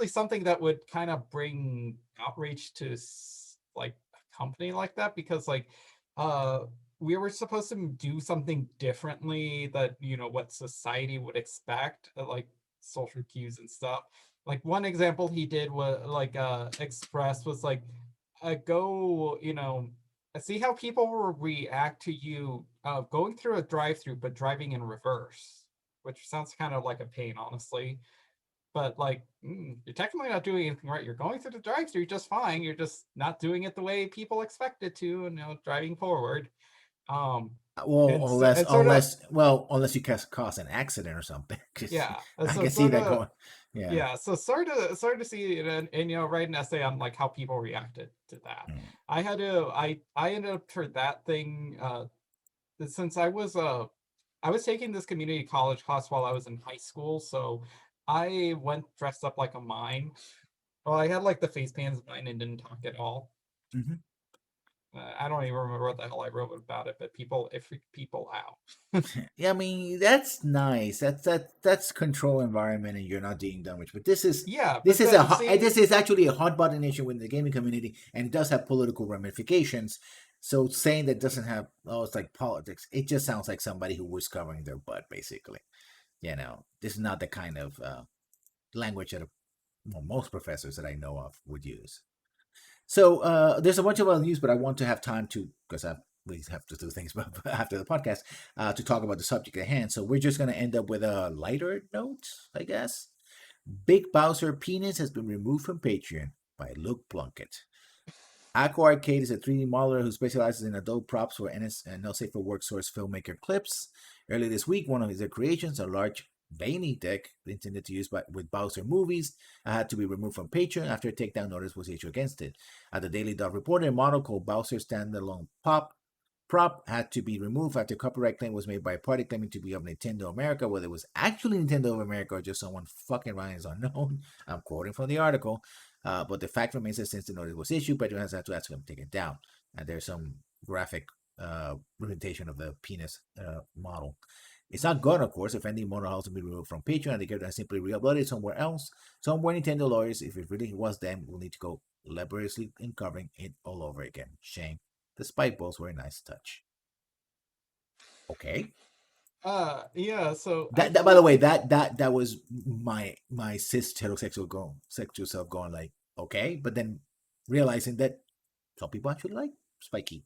something that would kind of bring outrage to like a company like that, because like uh we were supposed to do something differently that what society would expect, like social cues and stuff. Like one example he did was like express was like go see how people will react to you going through a drive-through but driving in reverse, which sounds kind of like a pain, honestly. But like, you're technically not doing anything right. You're going through the drive-through just fine. You're just not doing it the way people expect it to, and driving forward. Um, Well, and so and sort of unless you cause an accident or something. 'Cause yeah. I So can see sort that of going. Yeah. yeah. So sort of see it, and write an essay on like how people reacted to that. Mm. I ended up for that thing, since I was taking this community college class while I was in high school, so I went dressed up like a mime. Well, I had like the face pans mine and didn't talk at all. Mhm. I don't even remember what the hell I wrote about it, but it freaked people out. Yeah, I mean that's nice. That's control environment, and you're not doing damage. But Yeah, but the see, this is actually a hot button issue within the gaming community, and it does have political ramifications. So saying that doesn't have it's like politics. It just sounds like somebody who was covering their butt, basically. This is not the kind of language that most professors that I know of would use. So there's a bunch of other news, but I want to have time to because we have to do things after the podcast to talk about the subject at hand. So we're just going to end up with a lighter note, I guess. Big Bowser penis has been removed from Patreon by Luke Plunkett. Aqua Arcade is a 3D modeler who specializes in adult props for NS and No Safe for Work source filmmaker clips. Earlier this week, one of his creations, a large veiny deck intended to use with Bowser movies, had to be removed from Patreon after a takedown notice was issued against it. At the Daily Dot reported, a model called Bowser Standalone Prop had to be removed after a copyright claim was made by a party claiming to be of Nintendo America. Whether it was actually Nintendo of America or just someone fucking running is unknown. I'm quoting from the article. But the fact remains that since the notice was issued, Patreon has had to ask them to take it down. And there's some graphic representation of the penis model. It's not gone, of course. If any model has to be removed from Patreon, they can simply re-upload it somewhere else. Somewhere Nintendo lawyers, if it really was them, will need to go laboriously in covering it all over again. Shame. The spike balls were a nice touch. Okay. yeah. So I That feel by the like way, that was my cis heterosexual sexual self going like, okay, but then realizing that some people actually like spiky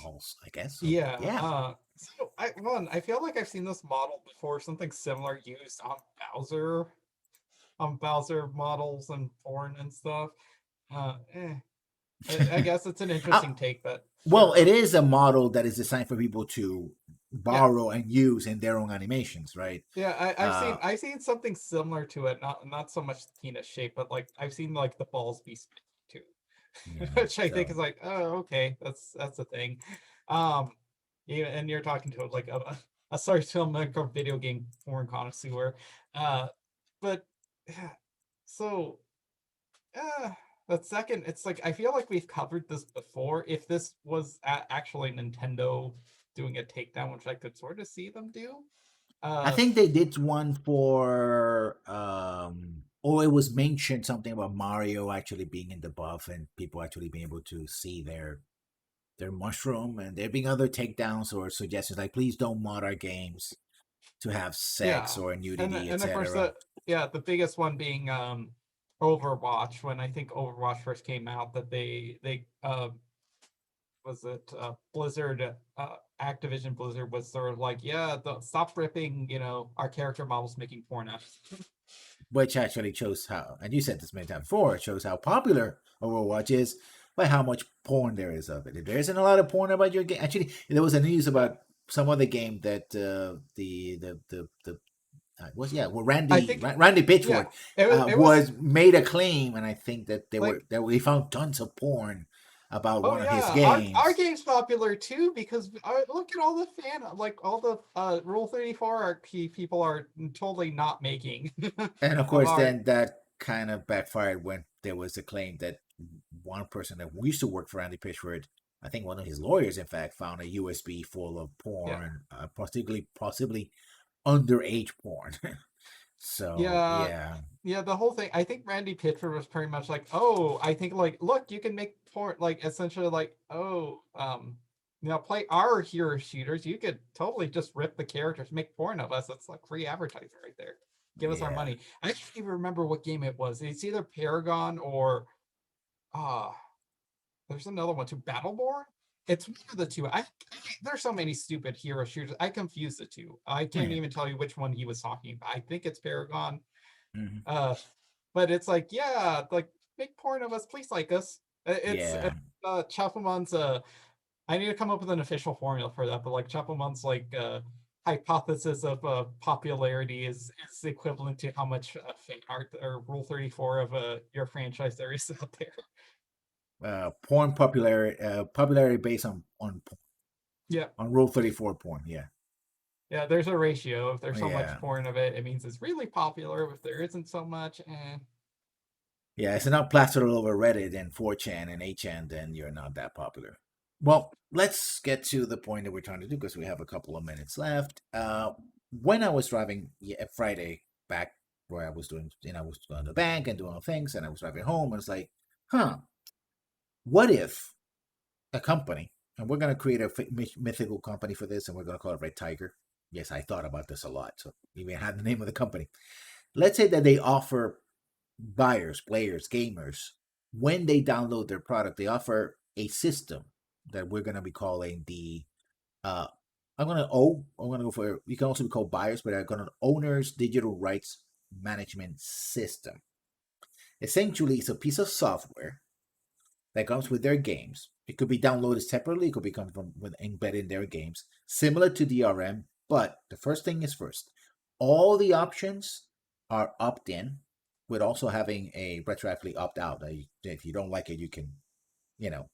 balls, I guess. So yeah. yeah. So I feel like I've seen this model before, something similar used on Bowser models and porn and stuff. I guess it's an uh, interesting take, but well, it sure. is a model that is designed for people to Yeah. borrow and use in their own animations, right? Yeah, Uh, I've seen something similar to it, not so much penis shape, but like I've seen like the balls be spit too. yeah. Which I think So is like, oh, okay, that's a thing. Um, yeah, and you're talking to like a sorry filmmaker, video game porn connoisseur. Uh, but yeah, so uh, that second, it's like I feel like we've covered this before. If this was actually Nintendo doing a takedown, which I could sort of see them do. I Uh, think they did one for or it was mentioned something about Mario actually being in the buff and people actually being able to see their mushroom, and there being other takedowns or suggestions like please don't mod our games to have sex Yeah, or nudity, and of course etc. the biggest one being Overwatch. When I think Overwatch first came out, that they was it Blizzard, Activision Blizzard was sort of like, yeah, stop ripping our character models making porn apps. which actually shows how, and you said this many times before, it shows how popular Overwatch is by how much porn there is of it. If there isn't a lot of porn about your game, actually, there was a news about some other game that was well I Randy think, Randy yeah, Pitchford it was. was made a claim, and I think that Like, we found tons of porn about oh one of his yeah, our games. game's popular too because look at all the like all the Rule 34 people are totally not making And of of course, our. then that kind of backfired when there was a claim that one person that used to work for Andy Pitchford, I think one of his lawyers, in fact, found a USB full of Yeah, porn, possibly underage porn. So yeah, yeah, yeah. The whole thing. I think Randy Pitchford was pretty much like, oh, I think like, look, you can make porn, like essentially like, oh, play our hero shooters. You could totally just rip the characters, make porn of us. It's like free advertising right there. Give us our yeah. money. I can't even remember what game it was. It's either Paragon or uh there's another one too, Battleborn. It's one of the two. There's so many stupid hero shooters. I confuse the two. I can't Yeah. even tell you which one he was talking about. I think it's Paragon. Mhm. Uh, but it's like, yeah, like make porn of us, please like us. It's Yeah. Chappelman's. I need to come up with an official formula for that. But like Chappelman's like hypothesis of popularity is equivalent to how much fan art or Rule 34 of your franchise there is out there. Porn popularity based Yeah. on Rule 34 porn. Yeah. Yeah, there's a ratio. If there's so much Yeah. porn of it, it means it's really popular. If there isn't so much, Yeah, it's not plastered all over Reddit and 4chan and 8chan, then you're not that popular. Well, let's get to the point that we're trying to do because we have a couple of minutes left. When I was driving Friday back where I was doing, I was going to the bank and doing all things, and I was driving home, I was like, huh, what if a company, and we're going to create a mythical company for this, and we're going to call it Red Tiger. Yes, I thought about this a lot, so even had the name of the company. Let's say that they offer buyers, players, gamers, when they download their product, they offer a system that we're going to be calling the uh I'm going to go for, you can also be called buyers, but I'm going to owners digital rights management system. Essentially, it's a piece of software that comes with their games. It could be downloaded separately, it could be come from with embedded in their games, similar to DRM, but the first thing is first. All the options are opt-in, with also having a retroactively opt-out. If you don't like it, you can, you know,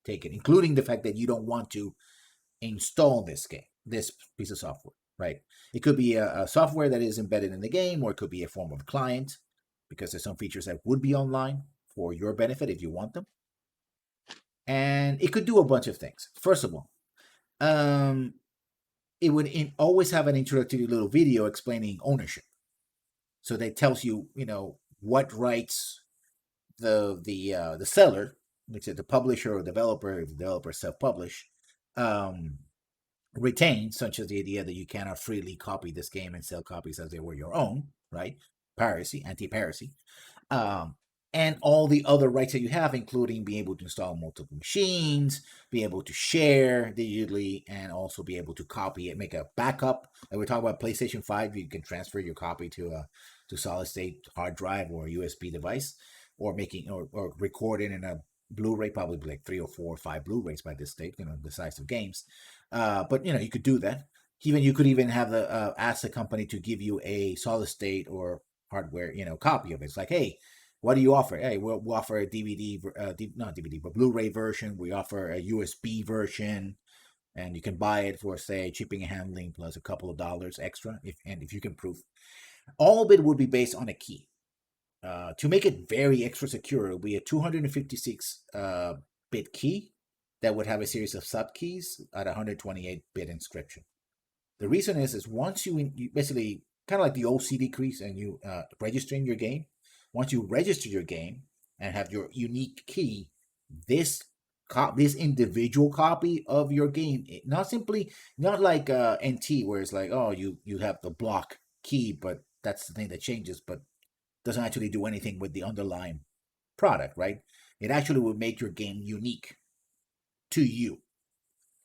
take it, including the fact that you don't want to install this piece of software, right? It could be a software that is embedded in the game, or it could be a form of client, because there's some features that would be online for your benefit if you want them. And it could do a bunch of things. First of all, um, it would always have an introductory little video explaining ownership. So that tells you, what rights the seller, which is the publisher or developer, if the developer self-publish, um, retains, such as the idea that you cannot freely copy this game and sell copies as they were your own, right? Piracy, anti-piracy. Um, and all the other rights that you have, including being able to install multiple machines, be able to share digitally, and also be able to copy it, make a backup. Like we're talking about PlayStation 5, you can transfer your copy to solid state hard drive or a USB device, or or recording in a Blu-ray, probably like 3 or 4 or 5 Blu-rays by this state, the size of games. But you could do that. Even you could even have the ask the company to give you a solid state or hardware, copy of it. It's like, hey, what do you offer? Hey, we'll offer a DVD, not DVD, but Blu-ray version. We offer a USB version, and you can buy it for, say, shipping and handling plus a couple of dollars extra, if you can prove. All of it would be based on a key. To make it very extra secure, it would be a 256 bit key that would have a series of subkeys at 128-bit inscription. The reason is once you basically, kind of like the old CD keys, and you registering your game. Once you register your game and have your unique key, this this individual copy of your game, not like NT, where it's like, oh, you have the block key, but that's the thing that changes, but doesn't actually do anything with the underlying product, right? It actually will make your game unique to you.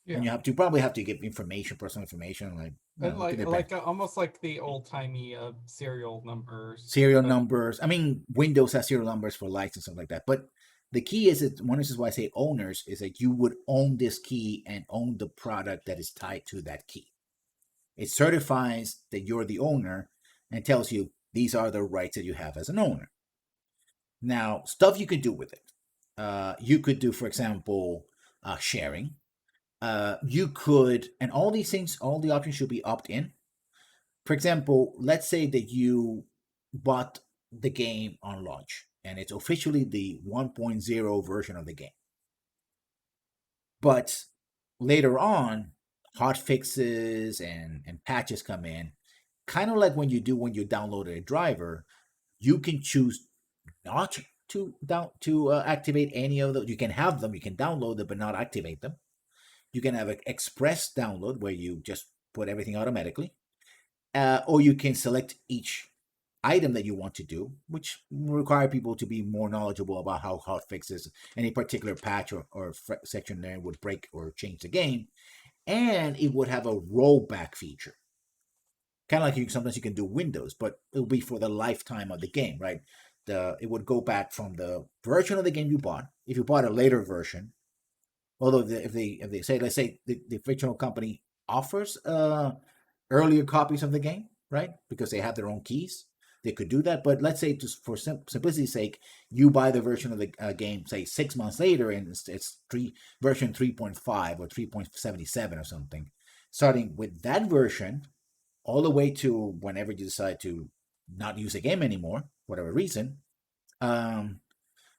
And yeah. you probably have to give information, personal information, like And It depends. almost like the old timey serial numbers. Serial numbers. I mean, Windows has serial numbers for lights and stuff like that. But the key is that one is why I say owners is that you would own this key and own the product that is tied to that key. It certifies that you're the owner and tells you these are the rights that you have as an owner. Now, stuff you could do with it. You could do, for example, sharing. You could, and all these things, all the options should be opt in. For example, let's say that you bought the game on launch and it's officially the 1.0 version of the game. But later on, hot fixes and patches come in, kind of like when you download a driver, you can choose not to activate any of those. You can have them, you can download them, but not activate them. You can have an express download where you just put everything automatically, or you can select each item that you want to do, which require people to be more knowledgeable about how hot fixes, any particular patch or section there would break or change the game, and it would have a rollback feature. Kind of like sometimes you can do Windows, but it'll be for the lifetime of the game, right? It would go back from the version of the game you bought. If you bought a later version, although if they say, let's say the fictional company offers earlier copies of the game, right? Because they have their own keys, they could do that. But let's say, just for simplicity's sake, you buy the version of the game, say 6 months later, and it's version 3.5 or 3.77 or something. Starting with that version, all the way to whenever you decide to not use the game anymore, whatever reason,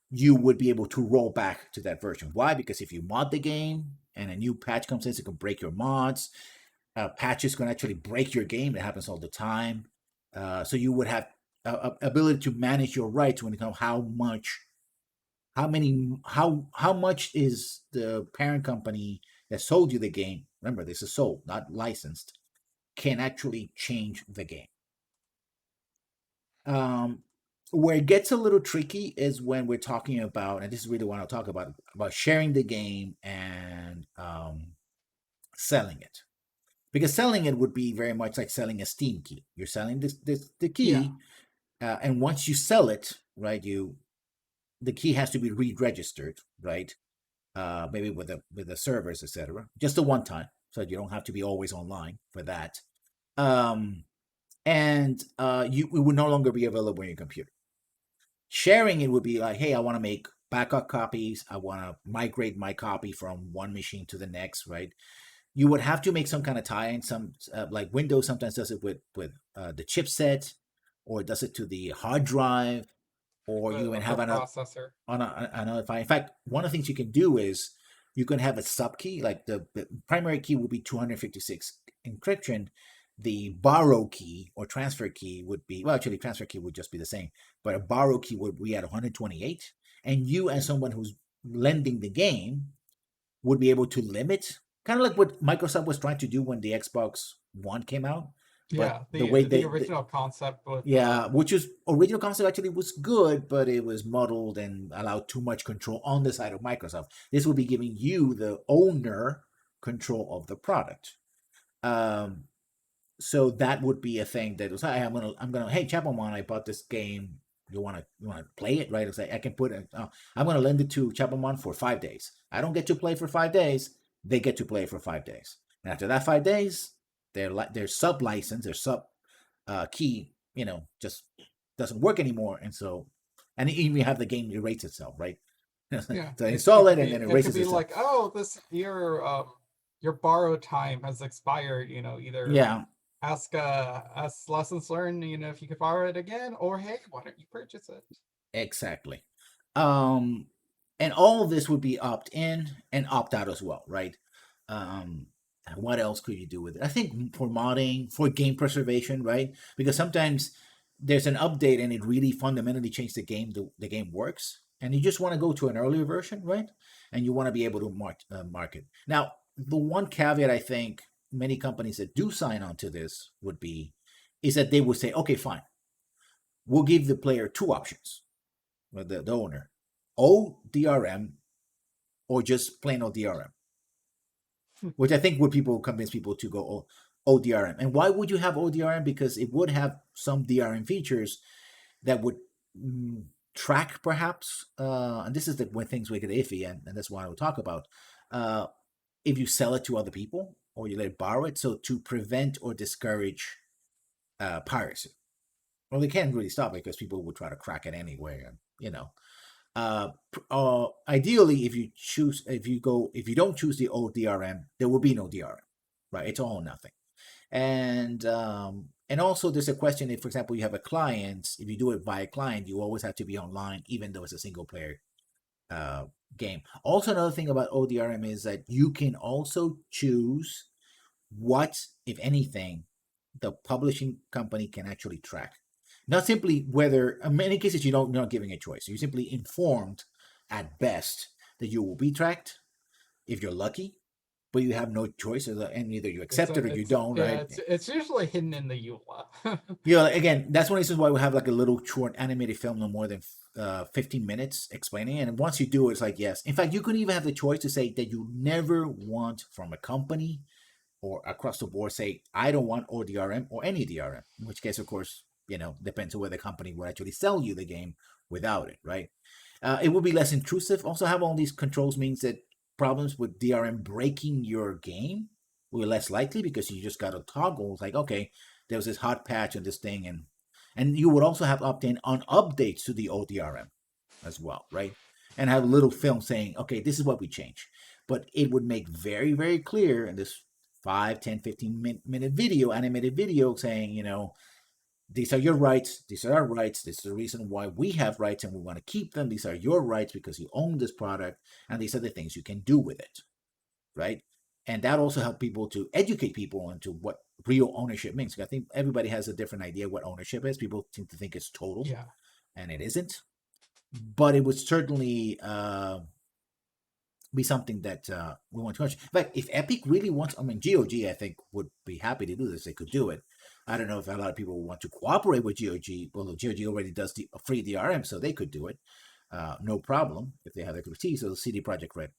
you would be able to roll back to that version. Why? Because if you mod the game and a new patch comes in, it can break your mods. Patches can actually break your game. It happens all the time. So you would have ability to manage your rights when it comes how much is the parent company that sold you the game. Remember, this is sold, not licensed. Can actually change the game. Where it gets a little tricky is when we're talking about, and this is really what I'll talk about sharing the game and selling it. Because selling it would be very much like selling a Steam key. You're selling the key, and once you sell it, right, the key has to be re-registered, right? Maybe with the servers, etc. Just the one time, so you don't have to be always online for that. And it would no longer be available on your computer. Sharing it would be like, hey, I want to make backup copies. I want to migrate my copy from one machine to the next, right? You would have to make some kind of tie-in. Some like Windows sometimes does it with the chipset, or it does it to the hard drive, or you even have processor another file. In fact, one of the things you can do is you can have a sub key, like the primary key will be 256 encryption. The borrow key or transfer key would be, well, actually, transfer key would just be the same, but a borrow key would be at 128. And you, as someone who's lending the game, would be able to limit, kind of like what Microsoft was trying to do when the Xbox One came out. Yeah, the original concept with which is original concept actually was good, but it was muddled and allowed too much control on the side of Microsoft. This would be giving you, the owner, control of the product. So that would be a thing that was, hey, I'm gonna, hey, Chapelmon, I bought this game. You wanna play it, right? It's like I can put it. I'm gonna lend it to Chapelmon for 5 days. I don't get to play for 5 days. They get to play for 5 days, and after that 5 days, their sub license, their sub key, just doesn't work anymore, and so, and even have the game erase itself, right? Yeah, so install it and then erases it. It could be itself. like, oh, your borrow time has expired. Either ask lessons learned. If you could borrow it again, or hey, why don't you purchase it? Exactly. And all of this would be opt in and opt out as well, right? What else could you do with it? I think for modding, for game preservation, right? Because sometimes there's an update and it really fundamentally changed the game. The game works, and you just want to go to an earlier version, right? And you want to be able to market. Now, the one caveat I think many companies that do sign on to this is that they would say, okay, fine, we'll give the player 2 options, the owner, DRM or just plain old DRM. Which I think would convince people to go ODRM. And why would you have ODRM? Because it would have some DRM features that would mm, track perhaps, and this is the when things will get iffy, and that's why I will talk about. Uh, if you sell it to other people or you let it borrow it, so to prevent or discourage piracy. Well, they can't really stop it because people would try to crack it anyway, and ideally, if you don't choose the old DRM, there will be no DRM, right? It's all or nothing. And also there's a question if, for example, you have a client. If you do it via client, you always have to be online, even though it's a single player uh, game. Also, another thing about ODRM is that you can also choose what, if anything, the publishing company can actually track. Not simply whether, in many cases, you're not giving a choice. You're simply informed at best that you will be tracked if you're lucky, but you have no choice, and either you It's accept a, it or you it's don't, yeah, right? it's usually hidden in the EULA. Again, that's one reason why we have like a little short animated film, no more than 15 minutes explaining it. And once you do it, it's like, yes. In fact, you could even have the choice to say that you never want from a company or across the board say, I don't want ODRM or any DRM, in which case, of course, depends on whether the company will actually sell you the game without it, right? It will be less intrusive. Also, have all these controls means that problems with DRM breaking your game will be less likely because you just got to toggle. It's like, okay, there was this hot patch on this thing, and you would also have opt-in on updates to the ODRM as well, right? And have a little film saying, okay, this is what we changed. But it would make very, very clear in this 5, 10, 15-minute video, animated video saying, these are your rights, these are our rights, this is the reason why we have rights and we want to keep them. These are your rights because you own this product, and these are the things you can do with it, right? And that also helps people to educate people into what real ownership means. I think everybody has a different idea what ownership is. People seem to think it's total, Yeah. and it isn't. But it would certainly be something that we want to touch. In fact, if Epic really wants, I mean, GOG, I think, would be happy to do this. They could do it. I don't know if a lot of people want to cooperate with GOG. Well, GOG already does the free DRM, so they could do it. No problem if they have expertise. So the CD Projekt Red,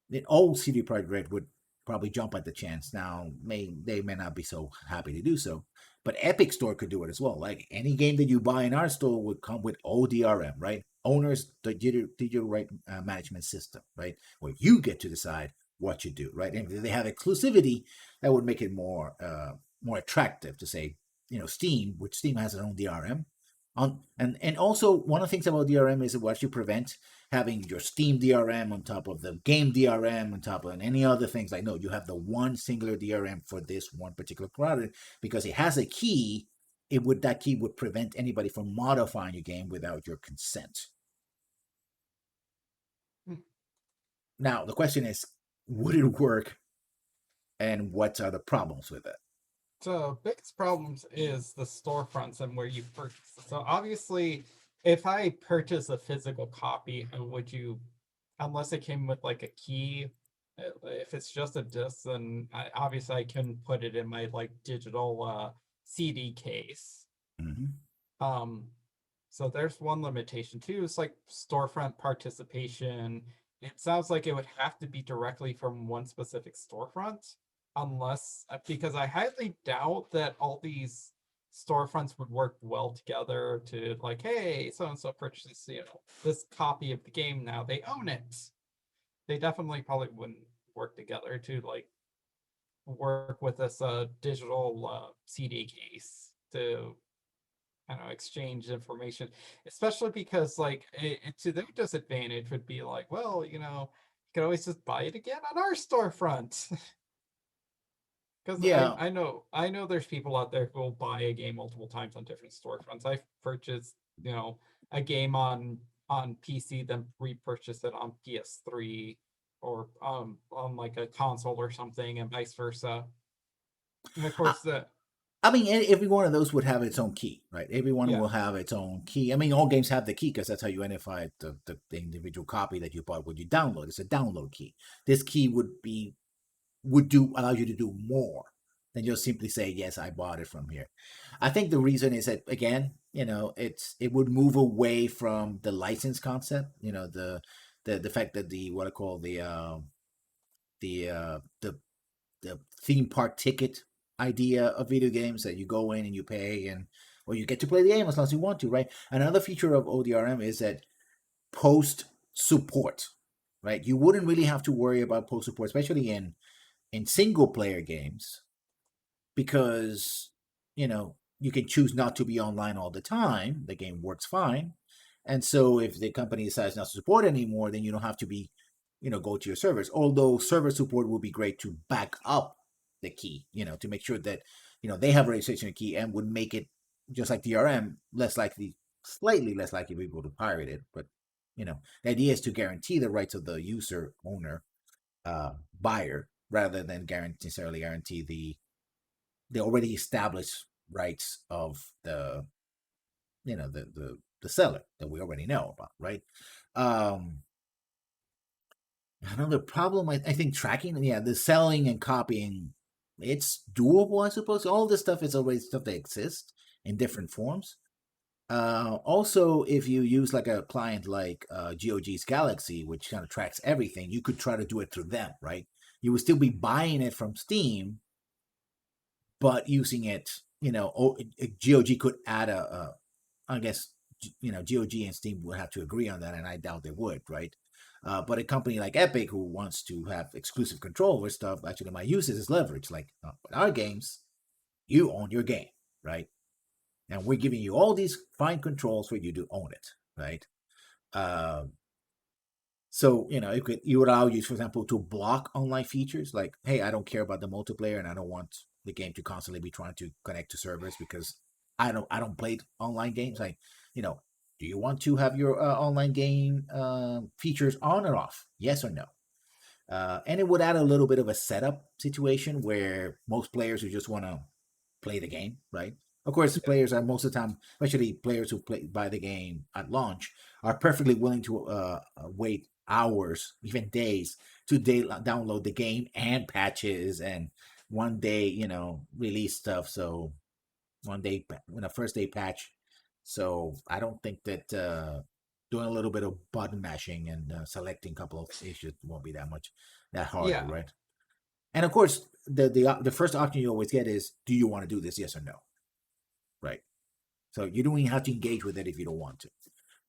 the old CD Projekt Red would probably jump at the chance. Now, they may not be so happy to do so, but Epic Store could do it as well. Like any game that you buy in our store would come with ODRM, right? Owners digital right management system, right? Where you get to decide what you do, right? And if they have exclusivity, that would make it more attractive to say, Steam, which Steam has its own DRM. And also one of the things about DRM is it will actually prevent having your Steam DRM on top of the game DRM on top of and any other things. Like, no, you have the one singular DRM for this one particular product because it has a key. That key would prevent anybody from modifying your game without your consent. Hmm. Now the question is, would it work, and what are the problems with it? So biggest problems is the storefronts and where you purchase it. So obviously, if I purchase a physical copy, would you, unless it came with like a key, if it's just a disc, then obviously I can put it in my like digital CD case. Mm-hmm. So there's one limitation too. It's like storefront participation. It sounds like it would have to be directly from one specific storefront, unless because I highly doubt that all these storefronts would work well together to like, hey, so and so purchases, this copy of the game now they own it. They definitely probably wouldn't work together to like work with this digital CD case to exchange information, especially because like to their disadvantage would be like, well, you could always just buy it again on our storefront. Because Yeah. I know there's people out there who will buy a game multiple times on different storefronts. I've purchased, a game on PC, then repurchase it on PS3 or on like a console or something, and vice versa. And of I, course the I mean, every one of those would have its own key, right? Every one yeah. will have its own key. I mean, all games have the key because that's how you identify the individual copy that you bought when you download. It's a download key. This key would allow you to do more than just simply say, yes, I bought it from here. I think the reason is that, again, it would move away from the license concept. The fact that the what I call the the theme park ticket idea of video games that you go in and you pay and or you get to play the game as long as you want to, right? Another feature of ODRM is that post support, right? You wouldn't really have to worry about post support, especially in single player games, because you can choose not to be online all the time. The game works fine, and so if the company decides not to support anymore, then you don't have to be go to your servers. Although server support would be great to back up the key, to make sure that they have a registration key, and would make it just like DRM less likely, slightly less likely people to pirate it. But the idea is to guarantee the rights of the user, owner, buyer, rather than necessarily guarantee the already established rights of the the seller that we already know about, right? um Another problem, I think, tracking, yeah, the selling and copying, it's doable, I suppose. All this stuff is already stuff that exists in different forms. Also, if you use like a client like GOG's Galaxy, which kind of tracks everything, you could try to do it through them, right? You would still be buying it from Steam, but using it, GOG could add I guess, GOG and Steam would have to agree on that, and I doubt they would, right? But a company like Epic, who wants to have exclusive control over stuff, actually might use this as leverage. Like, with our games, you own your game, right? And we're giving you all these fine controls for you to own it, right? So it would allow you, for example, to block online features. Like, hey, I don't care about the multiplayer, and I don't want the game to constantly be trying to connect to servers because I don't play online games. Like, do you want to have your online game features on or off? Yes or no? And it would add a little bit of a setup situation where most players who just want to play the game, right? Of course, players are most of the time, especially players who buy the game at launch, are perfectly willing to wait hours, even days, to download the game and patches and one day, release stuff. So one day, first day patch. So I don't think that doing a little bit of button mashing and selecting a couple of issues won't be that harder, Yeah. right? And of course, the first option you always get is, do you want to do this? Yes or no, right? So you don't even have to engage with it if you don't want to,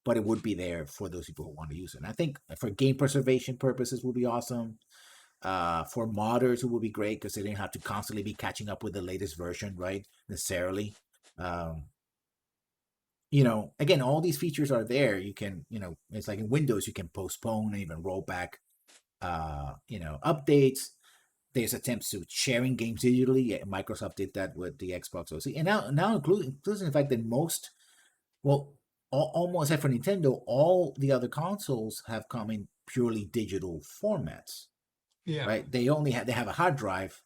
but it would be there for those people who want to use it. And I think for game preservation purposes would be awesome. For modders, it would be great because they didn't have to constantly be catching up with the latest version, right? Necessarily. Um, Again, all these features are there. You can, it's like in Windows, you can postpone and even roll back, updates. There's attempts to sharing games digitally. Yeah, Microsoft did that with the Xbox OC, and now including the fact that almost except for Nintendo, all the other consoles have come in purely digital formats. Yeah. Right? They have a hard drive.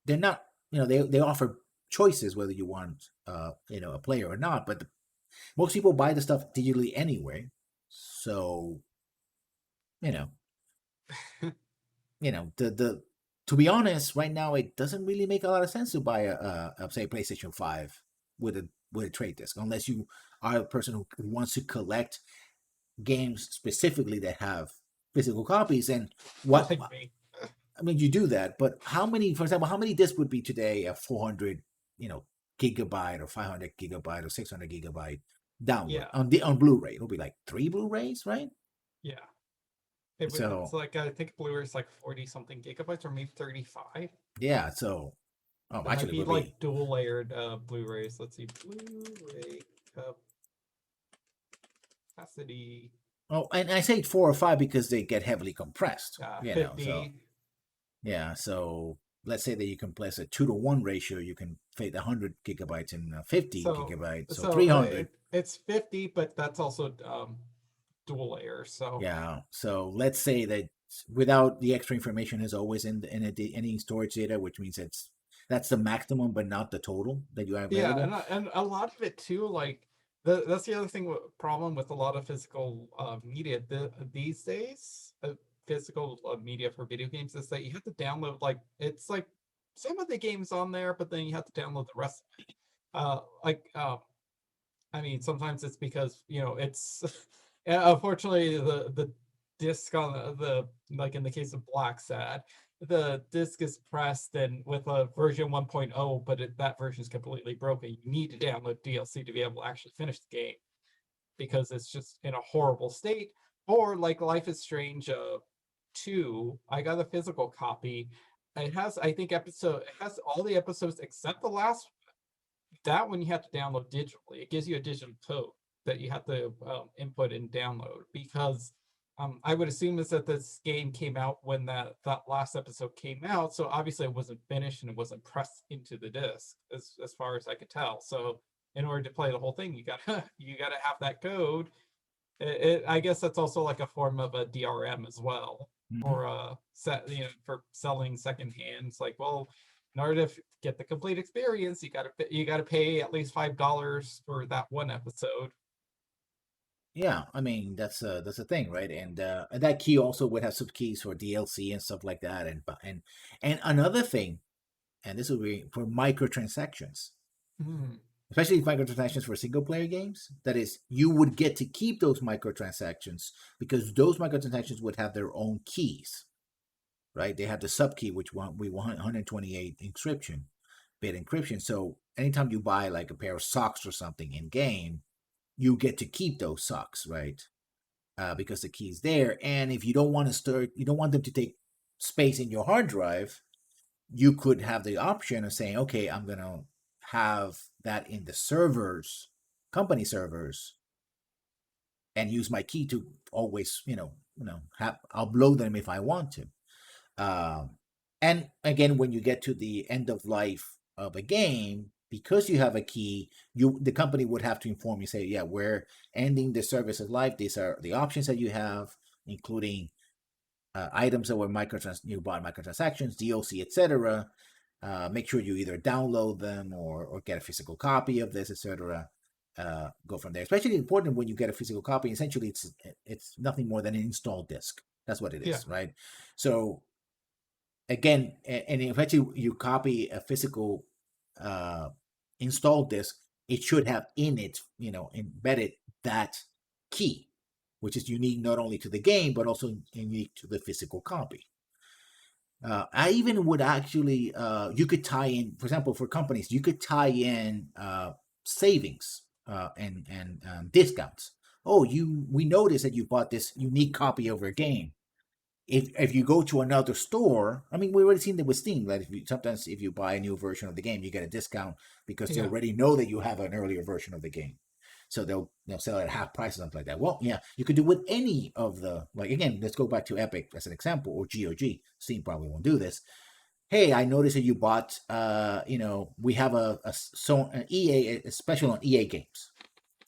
They're not, they offer choices whether you want a player or not, but most people buy the stuff digitally anyway. So, you know, the to be honest, right now it doesn't really make a lot of sense to buy a say PlayStation 5 with a trade disc unless you are a person who wants to collect games specifically that have physical copies. And what Like me. I mean, you do that, but for example, how many discs would be today a 400, gigabyte or 500 gigabyte or 600 gigabyte download Yeah. on Blu-ray? It'll be like 3 Blu-rays, right? Yeah. It's So like, I think Blu-ray is like 40 something gigabytes or maybe 35. yeah, so There might actually, it be would like be dual layered Blu-rays. Let's see, Blu-ray capacity. oh, and I say 4 or 5 because they get heavily compressed. 50. So yeah, so let's say that you can place a 2-to-1 ratio. You can fit 100 gigabytes and 50 gigabytes, so 300. It's 50, but that's also dual layer. So Yeah, so let's say that without the extra information is always in any storage data, which means that's the maximum, but not the total that you have available. yeah, and a lot of it too, like that's the other thing problem with a lot of physical media these days. Physical media for video games is that you have to download, like, it's like some of the games on there, but then you have to download the rest. I mean, sometimes it's because it's unfortunately the disc on the like in the case of Black Sad, the disc is pressed and with a version 1.0, but that version is completely broken, you need to download DLC to be able to actually finish the game because it's just in a horrible state. Or like Life is Strange 2, I got a physical copy. It has, I think, it has all the episodes except the last. That one you have to download digitally. It gives you a digital code that you have to input and download because I would assume is that this game came out when that last episode came out, so obviously it wasn't finished and it wasn't pressed into the disc as far as I could tell. So in order to play the whole thing, you gotta have that code. I guess that's also like a form of a DRM as well, Mhm. or set for selling secondhand. It's like, well, in order to get the complete experience, you gotta pay at least $5 for that one episode. Yeah, I mean that's a thing, right? And that key also would have some keys for DLC and stuff like that, and another thing, and this will be for microtransactions, Hmm. especially microtransactions for single player games. That is, you would get to keep those microtransactions because those microtransactions would have their own keys, right? They have the sub key, which we want 128 bit encryption. So anytime you buy like a pair of socks or something in game, you get to keep those socks, right? Because the key's there. And if you don't want to start, you don't want them to take space in your hard drive, you could have the option of saying, okay, I'm gonna have that in the servers, company servers, and use my key to always, upload them if I want to. Um, and again, when you get to the end of life of a game, because you have a key, the company would have to inform you, say, yeah, we're ending the service of life. These are the options that you have, including items that were you bought microtransactions, DLC, etc. Make sure you either download them or get a physical copy of this, etc. Go from there. Especially important when you get a physical copy. Essentially, it's nothing more than an installed disk. That's what it Yeah. is, right? So again, and if you copy a physical uh, installed disk, it should have in it, embedded that key, which is unique not only to the game but also unique to the physical copy. I even would actually, you could tie in, for example, for companies, you could tie in savings and discounts. Oh, we noticed that you bought this unique copy of a game. If you go to another store, I mean, we already seen that with Steam. That sometimes if you buy a new version of the game, you get a discount because they Yeah. already know that you have an earlier version of the game, so they'll sell it at half price or something like that. Well, yeah, you could do with any of the, like, again, let's go back to Epic as an example, or GOG. Steam probably won't do this. Hey, I noticed that you bought, we have an EA, a special on EA games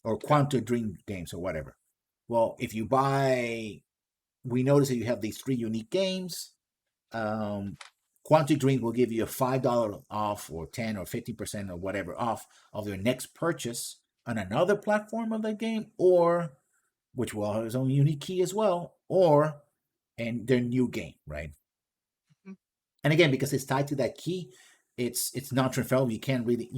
or Quantum Dream games or whatever. Well, if you buy, we notice that you have these 3 unique games. Quantum Dream will give you a $5 off or 10 or 50% or whatever off of your next purchase on another platform of that game, or which will have its own unique key as well, or and their new game, right? Mhm. And again, because it's tied to that key, it's non-transferable. You can't really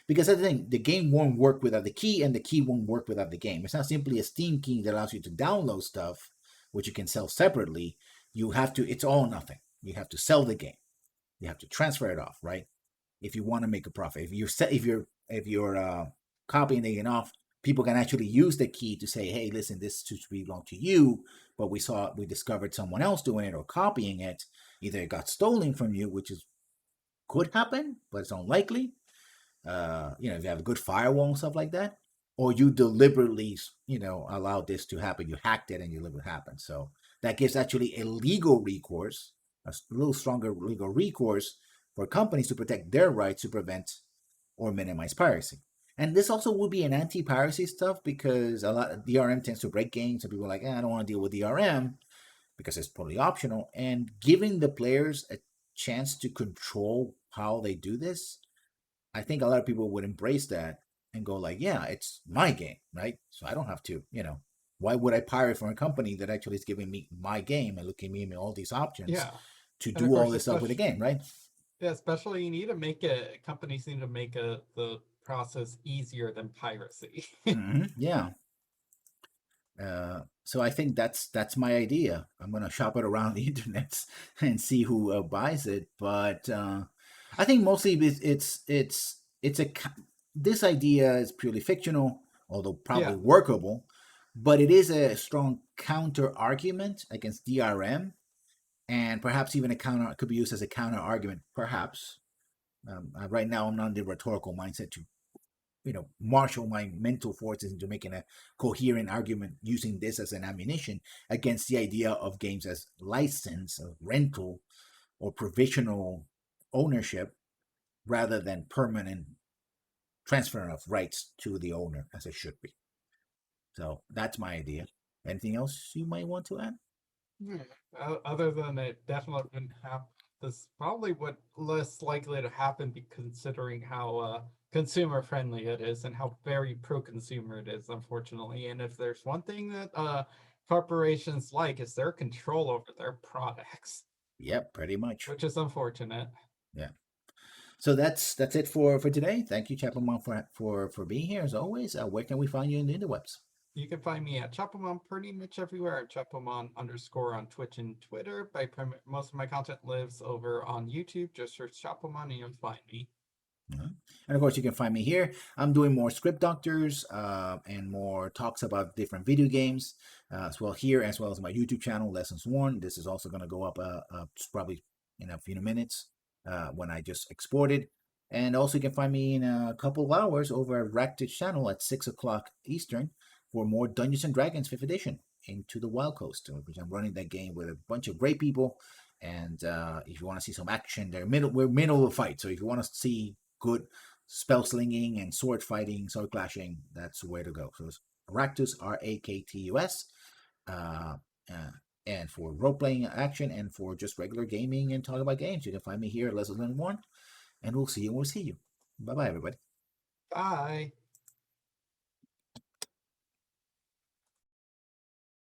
because that's the thing, the game won't work without the key, and the key won't work without the game. It's not simply a Steam key that allows you to download stuff, which you can sell separately. You have to, it's all or nothing. You have to sell the game. You have to transfer it off, right? If you want to make a profit. If you're copying it off, people can actually use the key to say, hey, listen, this should belong to you, but we discovered someone else doing it or copying it. Either it got stolen from you, which is could happen, but it's unlikely. If you have a good firewall and stuff like that, or you deliberately, allowed this to happen. You hacked it and you let it happen. So that gives actually a legal recourse, a little stronger legal recourse for companies to protect their rights to prevent or minimize piracy. And this also would be an anti-piracy stuff because a lot of DRM tends to break games, and people are like, I don't want to deal with DRM because it's totally optional. And giving the players a chance to control how they do this, I think a lot of people would embrace that and go like, yeah, it's my game, right? So I don't have to, why would I pirate from a company that actually is giving me my game and looking me all these options Yeah. to And of do all course, this stuff with the especially game, right? yeah, especially you need to make companies need to make the process easier than piracy. Yeah. So I think that's my idea. I'm gonna shop it around the internet and see who buys it. But I think mostly it's this idea is purely fictional, although Yeah, probably workable. But it is a strong counter argument against DRM, and perhaps even a counter could be used as a counter argument. Perhaps right now I'm not in the rhetorical mindset to marshal my mental forces into making a coherent argument using this as an ammunition against the idea of games as license or rental or provisional ownership rather than permanent transfer of rights to the owner as it should be. So that's my idea. Anything else you might want to add? hmm, other than it definitely wouldn't happen. This probably would less likely to happen considering how consumer friendly it is and how very pro consumer it is, unfortunately. And if there's one thing that corporations like is their control over their products, Yep, pretty much. which is unfortunate. Yeah. So that's it for today. Thank you, Chapelmon, for being here as always. Where can we find you in the interwebs? You can find me at Chapomon pretty much everywhere at Chapomon _ on Twitch and Twitter. Most of my content lives over on YouTube. Just search Chapomon and you'll find me. And of course, you can find me here. I'm doing more script doctors and more talks about different video games as well here, as well as my YouTube channel, Lessons Worn. This is also going to go up probably in a few minutes when I just export it. And also, you can find me in a couple of hours over at Ractich channel at 6 o'clock Eastern for more Dungeons and Dragons 5th edition Into the Wild Coast, which I'm running that game with a bunch of great people. And if you want to see some action, we're middle of the fight. So if you want to see good spell slinging and sword fighting, sword clashing, that's the way to go. So it's Raktus, Raktus. Uh, uh, and for role playing action and for just regular gaming and talking about games, you can find me here at Leslie One. And we'll see you when we see you. Bye bye, everybody. Bye.